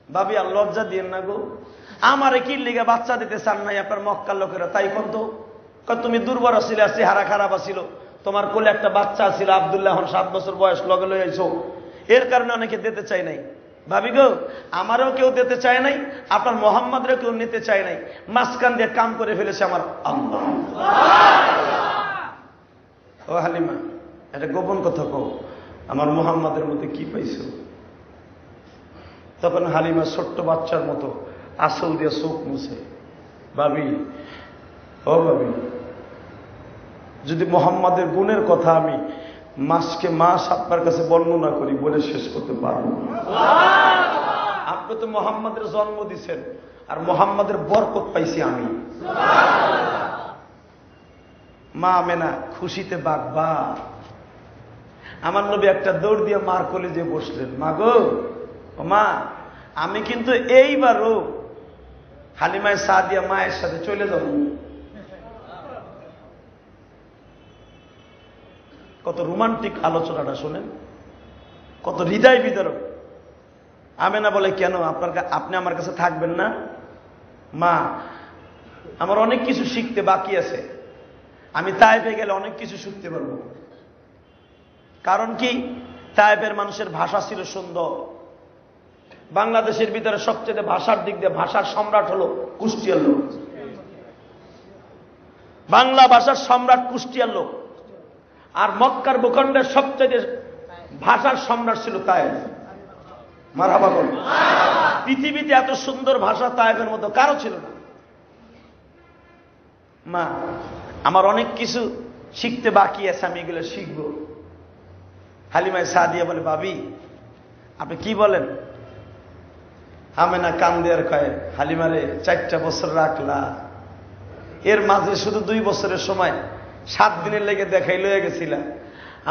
ভাবি আর লজ্জা দিয়েন না গো, আমারে কি লিগে বাচ্চা দিতে চান নাই আপনার মক্কার লোকেরা? তাই কোন তো, তুমি দুর্বল ছিল, চেহারা খারাপ ছিল, তোমার কোলে একটা বাচ্চা ছিল আব্দুল্লাহ, 7 বছর বয়স, লগে লয়ে আইছো, এর কারণে অনেকে দিতে চাই নাই। ভাবি গো, আমারও কেউ দিতে চায় নাই, আপনার মোহাম্মদরেও কেউ নিতে চায় নাই, মাঝখান দিয়ে কাম করে ফেলেছে আমার আল্লাহ। ও হালিমা, এটা গোপন কথা কও, আমার মোহাম্মদের মধ্যে কি পাইছো? তখন হালিমা ছোট্ট বাচ্চার মতো আসল দিয়ে চোখ মুছে, ভাবি, ও ভাবি, যদি মোহাম্মদের গুণের কথা আমি মাসকে মাস আপনার কাছে বর্ণনা করি, বলে শেষ করতে পারবো না। আপনি তো মোহাম্মদের জন্ম দিছেন, আর মোহাম্মদের বরকত পাইছি আমি। মা আমেনা খুশিতে বাগবা। আমার নবী একটা দৌড় দিয়ে মার কোলে যে বসলেন, মা গো, ও মা, আমি কিন্তু এইবারও হালিমা সাদিয়া মায়ের সাথে চলে যাব। কত রোমান্টিক আলোচনাটা শোনেন, কত হৃদয় বিদারক। আমেনা বলে, কেন আপনি আমার কাছে থাকবেন না? মা, আমার অনেক কিছু শিখতে বাকি আছে, আমি তায়েফে গেলে অনেক কিছু শিখতে পারবো। কারণ কি, তায়েফের মানুষের ভাষা ছিল সুন্দর। বাংলাদেশের ভিতরে সবচেয়ে ভাষার দিক দিয়ে ভাষার সম্রাট হলো কুষ্টিয়ার লোক। বাংলা ভাষার সম্রাট কুষ্টিয়ার লোক। আর মক্কার ভূখণ্ডের সবচেয়ে ভাষার সম্রাট ছিল তায়েফ। মারহাবা বল। পৃথিবীতে এত সুন্দর ভাষা তায়েফের মতো কারো ছিল না। মা, আমার অনেক কিছু শিখতে বাকি আছে, আমি এগুলো শিখবো। হালিমা সাদিয়া বলে, ভাবি আপনি কি বলেন? আমেনা কান্দে আর কয়, হালিমারে 4টা বছর রাখলা, এর মাঝে শুধু 2 বছরের সময় 7 দিনের লেগে দেখাই লয়ে গেছিলা।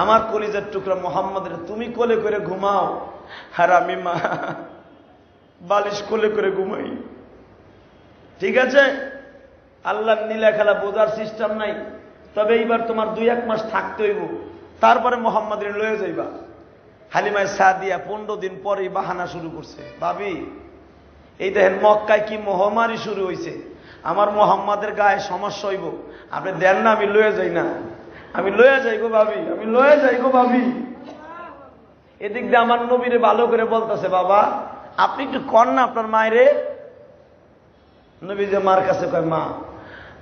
আমার কলিজার টুকরা মোহাম্মদের তুমি কোলে করে ঘুমাও, আর আমি মা বালিশ কোলে করে ঘুমাই। ঠিক আছে, আল্লাহর নীলা খেলা বোঝার সিস্টেম নাই। তবে এইবার তোমার 2-1 মাস থাকতে হইব, তারপরে মোহাম্মদের লয়ে যাইবা। হালিমায় সাদিয়া 15 দিন পরেই বাহানা শুরু করছে, ভাবি এই দেখেন মক্কায় কি মহামারী শুরু হয়েছে, আমার মোহাম্মদের গায়ে সমস্যা হইব, আপনি দেন না, আমি লয়ে যাই না, আমি লয়ে যাই গো ভাবি, আমি লয়ে যাই গো ভাবি। এদিক দিয়ে আমার নবীরে ভালো করে বলতেছে, বাবা আপনি একটু কর না আপনার মায়েরে। নবী যে মার কাছে কয়, মা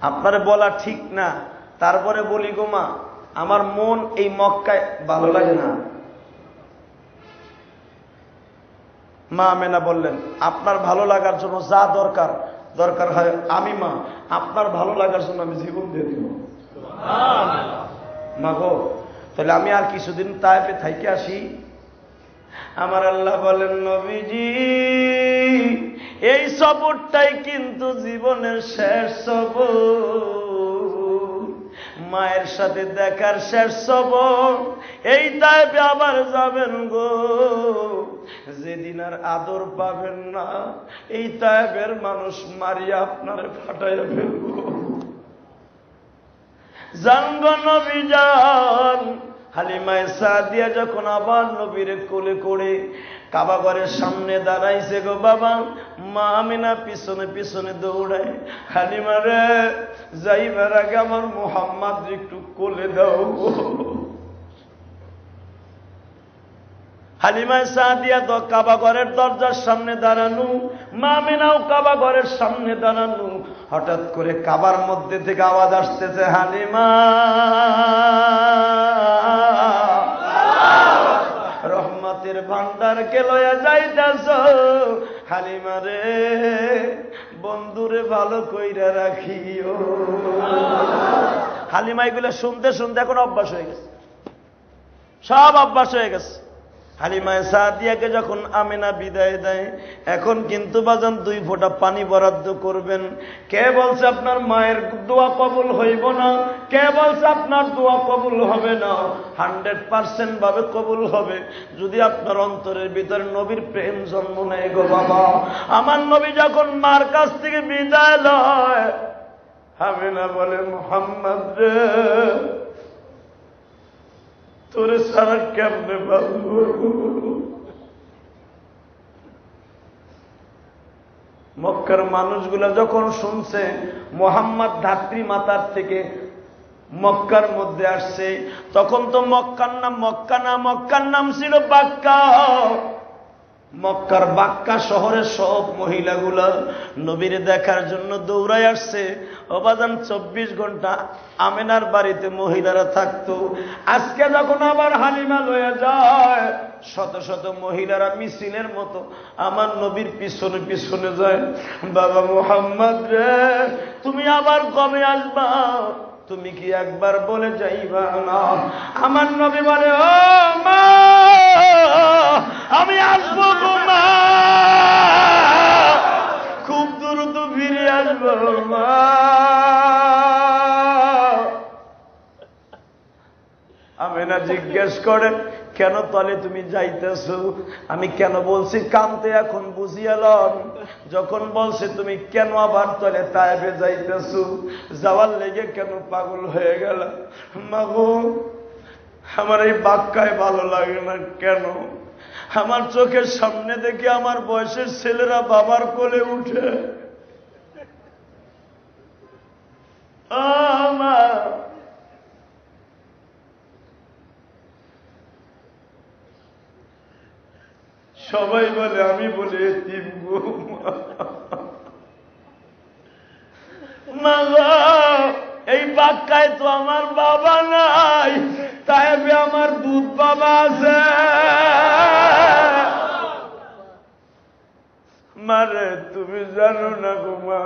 আপনারে বলা ঠিক না, তারপরে বলি গো মা, আমার মন এই মক্কায় ভালো লাগে না। মা আমেনা বললেন, আপনার ভালো লাগার জন্য যা দরকার দরকার হয় আমি মা আপনার ভালো লাগার জন্য আমি জীবন দিয়ে দিব। মা গো তাহলে আমি আর কিছুদিন তাইফে থাইকে আসি। আমার আল্লাহ বলেন, নবীজি এই সফরটাই কিন্তু জীবনের শেষ সফর, মায়ের সাথে দেখার শেষ সফর। এই তাইফে আবার যাবেন গো, যেদিন আর আদর পাবেন না, এই তাইফের মানুষ মারিয়া আপনারে ফাটাইয়া ফেলবো। জানগো নবী যান। হালিমায়ে সাদিয়া যখন আবার নবীর কোলে করে কাবা ঘরের সামনে দাঁড়াইছে গো বাবা, মা আমিনা পিছনে পিছনে দৌড়ায়, হালিমা রে যাইবার আগে আমার মোহাম্মদ একটু কোলে দাও গো। হালিমায়ে সাদিয়া তো কাবা ঘরের দরজার সামনে দাঁড়ানো, মা আমিনাও কাবা ঘরের সামনে দাঁড়ানো। হঠাৎ করে কাবার মধ্যে থেকে আওয়াজ আসতেছে, হালিমা রহমতের ভান্ডারকে লয়া যাইতাছ, হালিমা রে বন্ধুরে ভালো কইরা রাখিও। হালিমা এগুলো শুনতে শুনতে এখন অভ্যাস হয়ে গেছে, সব অভ্যাস হয়ে গেছে। হালিমায়ে সাদিয়াকে যখন আমিনা বিদায় দেয়, এখন কিন্তু বাজান 2 ফোঁটা পানি বরাদ্দ করবেন। কে বলছে আপনার মায়ের দোয়া কবুল হইব না? কে বলছে আপনার দোয়া কবুল হবে না? 100% ভাবে কবুল হবে যদি আপনার অন্তরের ভিতরে নবীর প্রেম জন্ম নেয় গো বাবা। আমার নবী যখন মার কাছ থেকে বিদায় লয়, আমিনা বলে, মুহাম্মদ রে তোরে সারা কেমনে বাঁচবো? মক্কার মানুষগুলা যখন শুনছে মুহাম্মদ ধাত্রী মাতার থেকে মক্কার মধ্যে আসছে, তখন তো মক্কার নাম মক্কা না, মক্কার নাম ছিল বাক্কা। মক্কার বাক্কা শহরের সব মহিলাগুলা নবীর দেখার জন্য দৌড়ায় আসছে। অবাদান 24 ঘন্টা আমেনার বাড়িতে মহিলারা থাকতো। আজকে যখন আবার হালিমা লয়ে যায়, শত শত মহিলারা মিছিলের মতো আমার নবীর পিছনে পিছনে যায়। বাবা মুহাম্মদ রে তুমি আবার কবে আসবা? তুমি কি একবার বলে যাইবা না? আমার নবী বলে, ও মা আমি আসবো গো মা, খুব দ্রুত ফিরে আসবো মা। আমিনা জিজ্ঞেস করে, কেন তলে তুমি যাইতেছো? আমি কেন বলছি কানতে এখন বুঝিয়ালাম। যখন বলছে তুমি কেন আবার তলে তায়েফে যাইতেছো, যাওয়ার লেগে কেন পাগল হয়ে গেল? মাগো আমার এই বাক্কায় ভালো লাগে না কেন? আমার চোখের সামনে দেখে আমার বয়সের ছেলেরা বাবার কোলে উঠে, মা সবাই বলে, আমি বলি এতিম গো মা। এই বাক্কায় তো আমার বাবা নাই, তাইবে আমার দুধ বাবা আছে। মারে তুমি জানো না গো মা,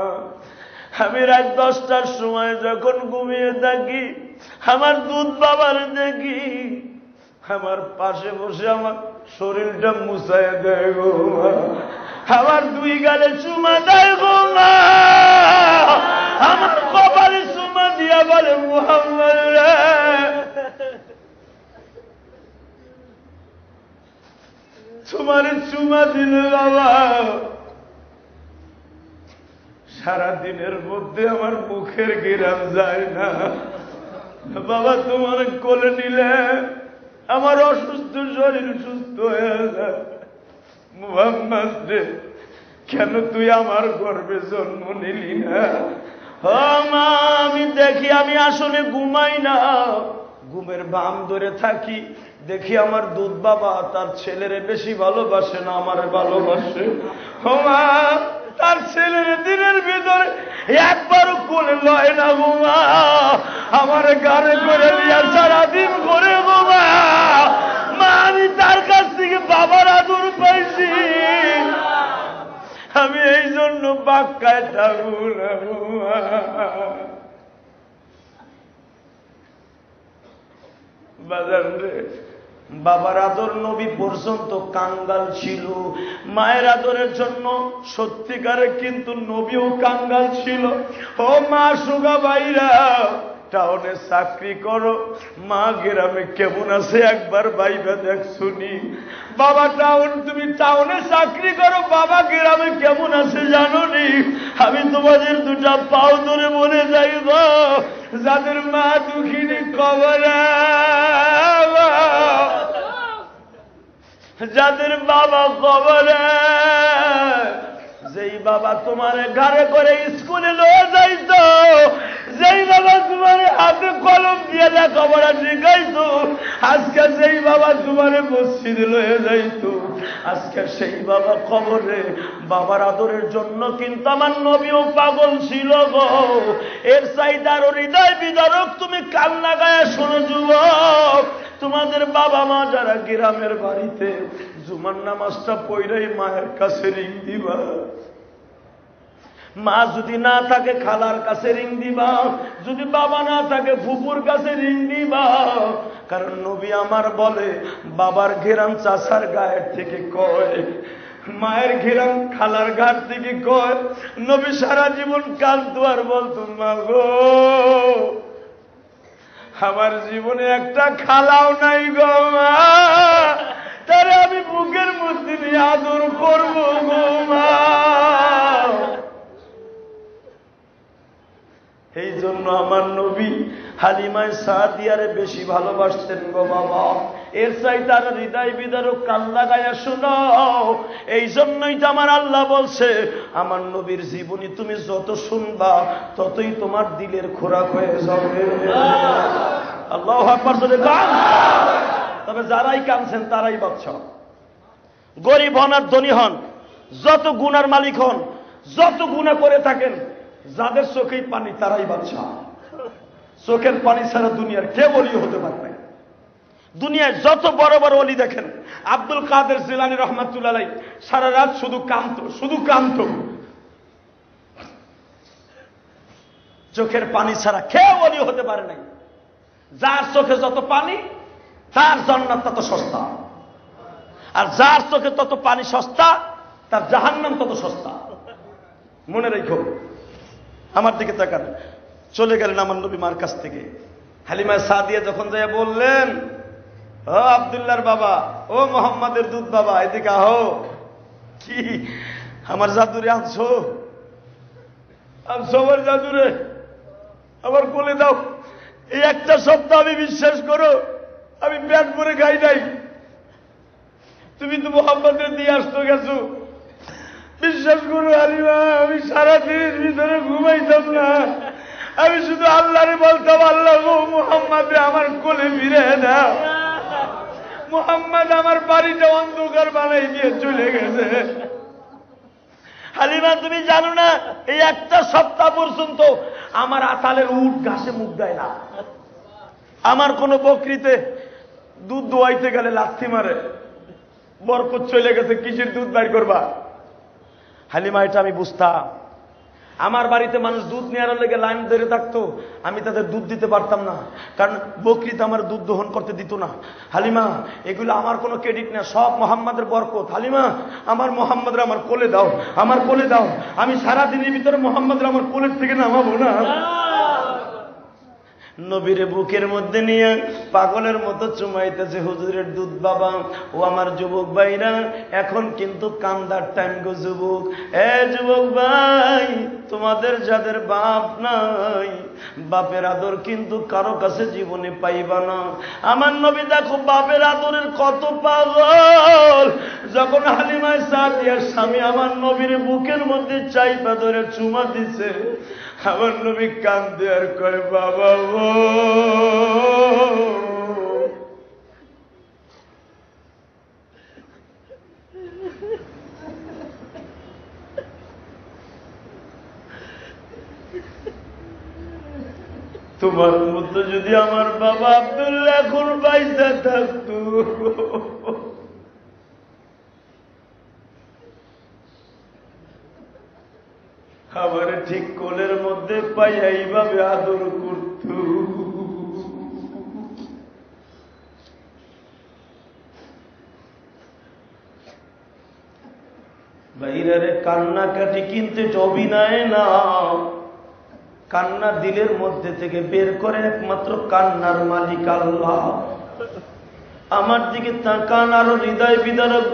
আমি রাত 10টার সময় যখন ঘুমিয়ে থাকি, আমার দুধ বাবার দেখি আমার পাশে বসে আমার শরীরটা মুছায় দেয় গো মা, আমার 2 গালে চুমা দেয় গো মা, আমার কপালে চুমা দিয়া বলে, মুহাম্মদ রে তোমার চুমা দিল বাবা, সারাদিনের মধ্যে আমার মুখের ঘেরান যায় না। বাবা তোমার কোলে নিলে আমার অসুস্থ শরীর সুস্থ হয়ে যায়। মুহাম্মদ রে, কেন তুই আমার গর্ভে জন্ম নিলি না? মা, আমি দেখি আমি আসলে ঘুমাই না, ঘুমের বাম ধরে থাকি, দেখি আমার দুধ বাবা তার ছেলেরে বেশি ভালোবাসে না আমার ভালোবাসে। মা, তার ছেলের দিনের ভিতরে একবারও কোলে লয় না গো মা, আমার গানে করে নিয়ে সারাদিন করে গো মা। মা, আমি তার কাছ থেকে বাবার আদর পাইছি, আমি এই জন্য বাক্কায় থাকবো না গো মা। বাজার রে, বাবার আদর নবী পর্যন্ত কাঙ্গাল ছিল, মায়ের আদরের জন্য সত্যিকারে কিন্তু নবীও কাঙ্গাল ছিল। ও মা সুগা ভাইরা, টাউনে চাকরি করো, মা গ্রামে কেমন আছে একবার ভাইবা দেখ শুনি। বাবা তুমি টাউনে চাকরি করো, বাবা গ্রামে কেমন আছে জানো নি? আমি তোমাদের দুটা পাও ধরে বলে যাইব, যাদের মা দুঃখিনী কবরে, যাদের বাবা কবরে, যেই বাবা তোমার ঘরে করে স্কুলে লয়ে যাইতো, যেই বাবা তোমার হাতে কলম দিয়ে লেখাপড়া শিখাইতো, আজকে যেই বাবা তোমার মসজিদে লয়ে যাইতো, আজকে সেই বাবা কবরে। বাবার আদরের জন্য কিন্তু আমার নবীও পাগল ছিল গো। এর চাইতে আরো হৃদয় বিদারক তুমি কান্না গায়ে শোনো যুবক, তোমাদের বাবা মা যারা গ্রামের বাড়িতে জুমার নামাজটা পড়াই মায়ের কাছে রিং দিবা, মা যদি না থাকে খালার কাছে রিং দিবা, যদি বাবা না থাকে ফুপুর কাছে রিং দিবা। কারণ নবী আমার বলে, বাবার ঘেরান চাচার গায়ের থেকে কয়, মায়ের ঘেরান খালার ঘাট থেকে কয়। নবী সারা জীবন কাঁদতো আর বলতো, মা গো, আমার জীবনে একটা খালাও নাই গো মা, তারে আমি বুকের মধ্যে নিয়ে আদর করবো গো মা। এই জন্য আমার নবী হালিমায় সাদিয়ারে বেশি ভালোবাসতেন গো বাবা। এর চাই তার হৃদয় বিদারক কান্না গায়া শোনাও। এই জন্যই তো আমার আল্লাহ বলছে, আমার নবীর জীবনী তুমি যত শুনবা ততই তোমার দিলের খোরাক হয়ে যাবে। আল্লাহু আকবার বলে গান। তবে যারাই কাঁদছেন তারাই বাদশা, গরিব হন আর ধনী হন, যত গুনার মালিক হন, যত গুনাহ করে থাকেন, যাদের চোখেই পানি তারাই বাদশা। চোখের পানি ছাড়া দুনিয়ার কে ওলি হতে পারবে? দুনিয়ায় যত বড় বড় ওলি দেখেন, আব্দুল কাদের জিলানী রহমাতুল্লাহ আলাইহি সারা রাত শুধু কাঁদতো, শুধু কাঁদতো। চোখের পানি ছাড়া কে ওলি হতে পারে নাই। যার চোখে যত পানি তার জান্নাত তত সস্তা, আর যার চোখে তত পানি সস্তা তার জাহান্নাম তত সস্তা। মনে রেখো। আমার দিকে তাকান। চলে গেলেন আমার নবী মার কাছ থেকে। হালিমা সাদিয়া যখন যাই বললেন, ও আব্দুল্লাহর বাবা, ও মোহাম্মদের দুধ বাবা, এদিকে আহো। কি আমার জাদুরে আনছো? আনছো আমার জাদুরে, আমার কোলে দাও। এই একটা সপ্তাহ আমি বিশ্বাস করো আমি পেট ভরে খাই নাই। তুমি তো মোহাম্মদের দিয়ে আসতো গেছো। বিশ্বাস করো হালিমা, আমি সারাদিনের ভিতরে ঘুমাইতাম না। আমি শুধু আল্লাহরে বলতাম, আল্লাহ গো, মুহাম্মদে আমার কোলে ফিরে দাও। মুহাম্মদ আমার বাড়িটা অন্ধকার বানাই দিয়ে চলে গেছে। হালিমা তুমি জানো না, এই একটা সপ্তাহ পর্যন্ত আমার আতালের উট ঘাসে মুখ দেয় না। আমার কোন বকরিতে দুধ দোয়াইতে গেলে লাথি মারে, বরকত চলে গেছে, কিসের দুধ বাইর করবা? হালিমা এটা আমি বুঝতাম। আমার বাড়িতে মানুষ দুধ নেওয়ার লেগে লাইন ধরে থাকতো, আমি তাদের দুধ দিতে পারতাম না, কারণ বকরিতে আমার দুধ দহন করতে দিত না। হালিমা এগুলো আমার কোনো ক্রেডিট না, সব মোহাম্মদের বরকত। হালিমা আমার মোহাম্মদরা আমার কোলে দাও, আমার কোলে দাও। আমি সারাদিনের ভিতরে মোহাম্মদরা আমার কোলের থেকে নামাবো না। নবীর বুকের মধ্যে নিয়ে পাগলের মতো চুমাইতেছে, হুজুরের দুধ বাবা। ও আমার যুবক ভাইরা, এখন কিন্তু কান্দার টাইম গো যুবক। যুবক ভাই, তোমাদের যাদের বাপ নাই, বাপের আদর কিন্তু কারো কাছে জীবনে পাইবা না। আমার নবী দেখো বাপের আদরের কত পাগল। যখন হালিমা সাদিয়ার স্বামী আমার নবীর বুকের মধ্যে চাইপা ধরে চুমা দিছে, আমার নবী কান্দে আর কয়, বাবা গো, তোমার মতো যদি আমার বাবা আব্দুল্লাহ এখন বাইসা থাকতো, আমার ঠিক কোলের মধ্যে পাইয়া এইভাবে আদর করত। বাইরে কান্নাকাটি কিন্তু এটা অভিনয় না, কান্না দিলের মধ্যে থেকে বের করে একমাত্র কান্নার মালিক আল্লাহ। আমার দিকে তাকান, আরো হৃদয় বিদারক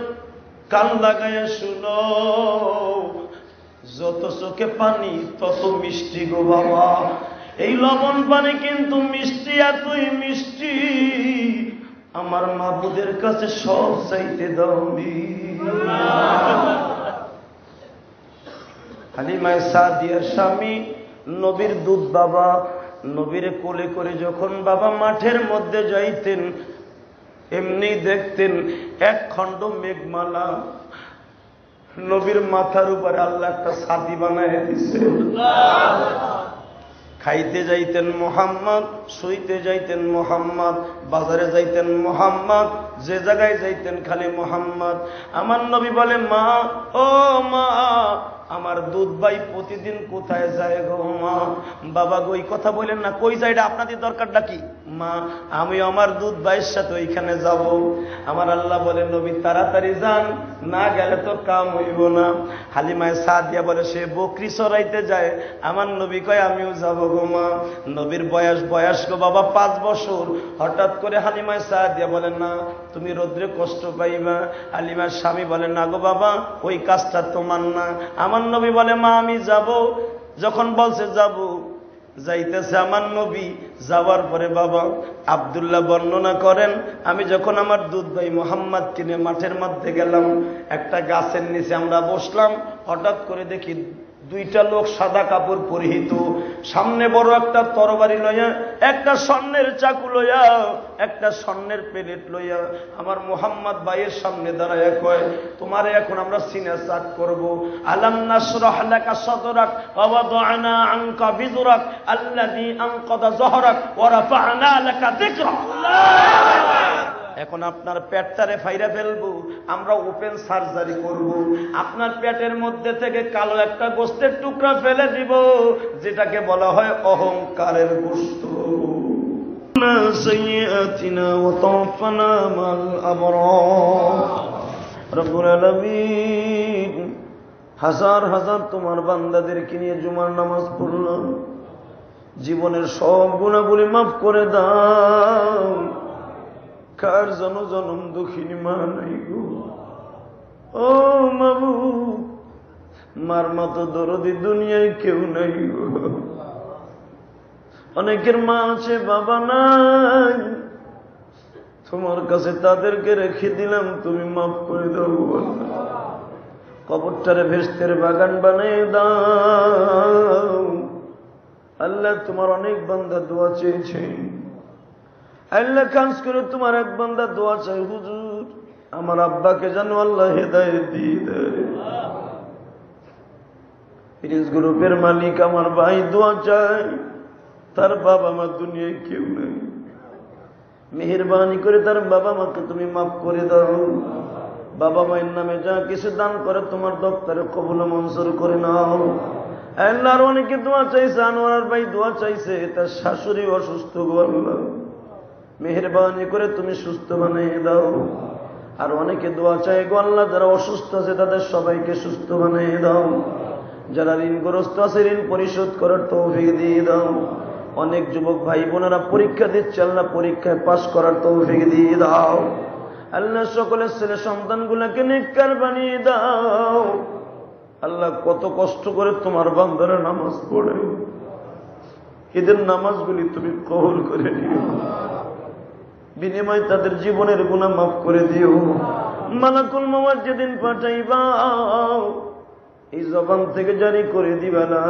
কান লাগাইয়া শুনো, যত চোখে পানি তত মিষ্টি গো বাবা। এই লবণ পানি কিন্তু মিষ্টি, এতই মিষ্টি আমার মাবুদের কাছে সব চাইতে দামি। হালিমা সাদিয়ার স্বামী নবীর দুধ বাবা, নবীর কোলে করে যখন বাবা মাঠের মধ্যে যাইতেন, এমনি দেখতেন এক খণ্ড মেঘমালা নবীর মাথার উপরে আল্লাহ একটা ছাতি বানায় দিছে। খাইতে যাইতেন মোহাম্মদ, শুইতে যাইতেন মোহাম্মদ, বাজারে যাইতেন মোহাম্মদ, যে জায়গায় যাইতেন খালি মোহাম্মদ। আমার নবী বলে, মা, ও মা, আমার দুধ ভাই প্রতিদিন কোথায় যায় গো মা? বাবা গো, এই কথা বলেন না, কই যায়? এটা আপনাদের দরকারটা কি? মা, আমি আমার দুধ ভাইয়ের সাথে ওইখানে যাব। আমার আল্লাহ বলে, নবী তাড়াতাড়ি যান, না গেলে তো কাম হইব না। হালিমায় সাদিয়া বলে, সে বকরি চড়াইতে যায়। আমার নবী কয়, আমিও যাব গো মা। নবীর বয়স গো বাবা 5 বছর। হঠাৎ করে হালিমায় সাদিয়া বলে, না, তুমি রোদ্রে কষ্ট পাইবা। হালিমার স্বামী বলে, না গো বাবা, ওই কাজটা তোমার না। আমার নবী বলে, মা আমি যাব। যখন বলছে যাব, যাইতেছে আমার নবী। যাওয়ার পরে বাবা আব্দুল্লাহ বর্ণনা করেন, আমি যখন আমার দুধ ভাই মোহাম্মদ কিনে মাঠের মধ্যে গেলাম, একটা গাছের নিচে আমরা বসলাম। হঠাৎ করে দেখি 2টা লোক সাদা কাপড় পরিহিত, সামনে বড় একটা তরবারি লইয়া, একটা স্বর্ণের চাকু লইয়া, একটা স্বর্ণের প্লেট লইয়া আমার মোহাম্মদ ভাইয়ের সামনে দাঁড়ায় কয়, তোমারে এখন আমরা সিনা চাক করব। আলাম নাশরাহ লাকা সাদরাক ওয়া ওয়াদা'না আনকা বিযরাক আল্লাযী আনকাযা যহরাক ওয়া রাফা'না লাকা যিকরাক। এখন আপনার পেটটারে ফাইরা ফেলবো, আমরা ওপেন সার্জারি করব। আপনার পেটের মধ্যে থেকে কালো একটা গোস্তের টুকরা ফেলে দিব, যেটাকে বলা হয় অহংকারের গোস্ত। সাইয়্যাতিনা ওয়া তাওফানা মাল আবরার। রব্বুল আলামিন, হাজার হাজার তোমার বান্দাদেরকে নিয়ে জুমার নামাজ পড়লাম, জীবনের সব গুনাহগুলি মাফ করে দাও। কার জনম দুঃখিনী মা নাই গো, ও মাবুদ, মার মতো দরদি দুনিয়ায় কেউ নাই গো। অনেকের মা আছে, বাবা নাই, তোমার কাছে তাদেরকে রেখে দিলাম, তুমি মাফ করে দাও। কবরটারে ভেস্তের বাগান বানিয়ে দাও। আল্লাহ, তোমার অনেক বান্দা দোয়া চেয়েছে, আল্লাহ খাস করে তোমার এক বান্দা দোয়া চাই, হুজুর আমার আব্বাকে জানো আল্লাহ হেদায়েত দিয়ে দেয়। প্রিন্স গ্রুপের মালিক আমার ভাই দোয়া চাই, তার বাবা মা দুনিয়ায় কেউ নেই, মেহেরবানি করে তার বাবা মাকে তুমি মাফ করে দাও। বাবা মায়ের নামে যা কিছু দান করে তোমার দপ্তরে কবুল মঞ্জুর করে নাও। আল্লাহর অনেকে দোয়া চাইছে, আনোয়ার ভাই দোয়া চাইছে, তার শাশুড়ি অসুস্থ গো আল্লাহ, মেহেরবানি করে তুমি সুস্থ বানিয়ে দাও। আর অনেকে দোয়া চাই গো আল্লাহ, যারা অসুস্থ আছে তাদের সবাইকে সুস্থ বানিয়ে দাও। যারা ঋণগ্রস্ত আছে ঋণ পরিশোধ করার তৌফিক দিয়ে দাও। অনেক যুবক ভাই বোনেরা পরীক্ষা দিচ্ছে, আল্লাহ পরীক্ষায় পাস করার তৌফিক দিয়ে দাও। আল্লাহ সকলের ছেলে সন্তানগুলোকে নেককার বানিয়ে দাও। আল্লাহ কত কষ্ট করে তোমার বান্দারা নামাজ পড়ে, এদের নামাজগুলি তুমি কবুল করে নিও, বিনিময়ে তাদের জীবনের গুনাহ মাফ করে দিও। মালাকুল মওত যেদিন পাঠাইবা এই জবান থেকে জারি করে দিবা লা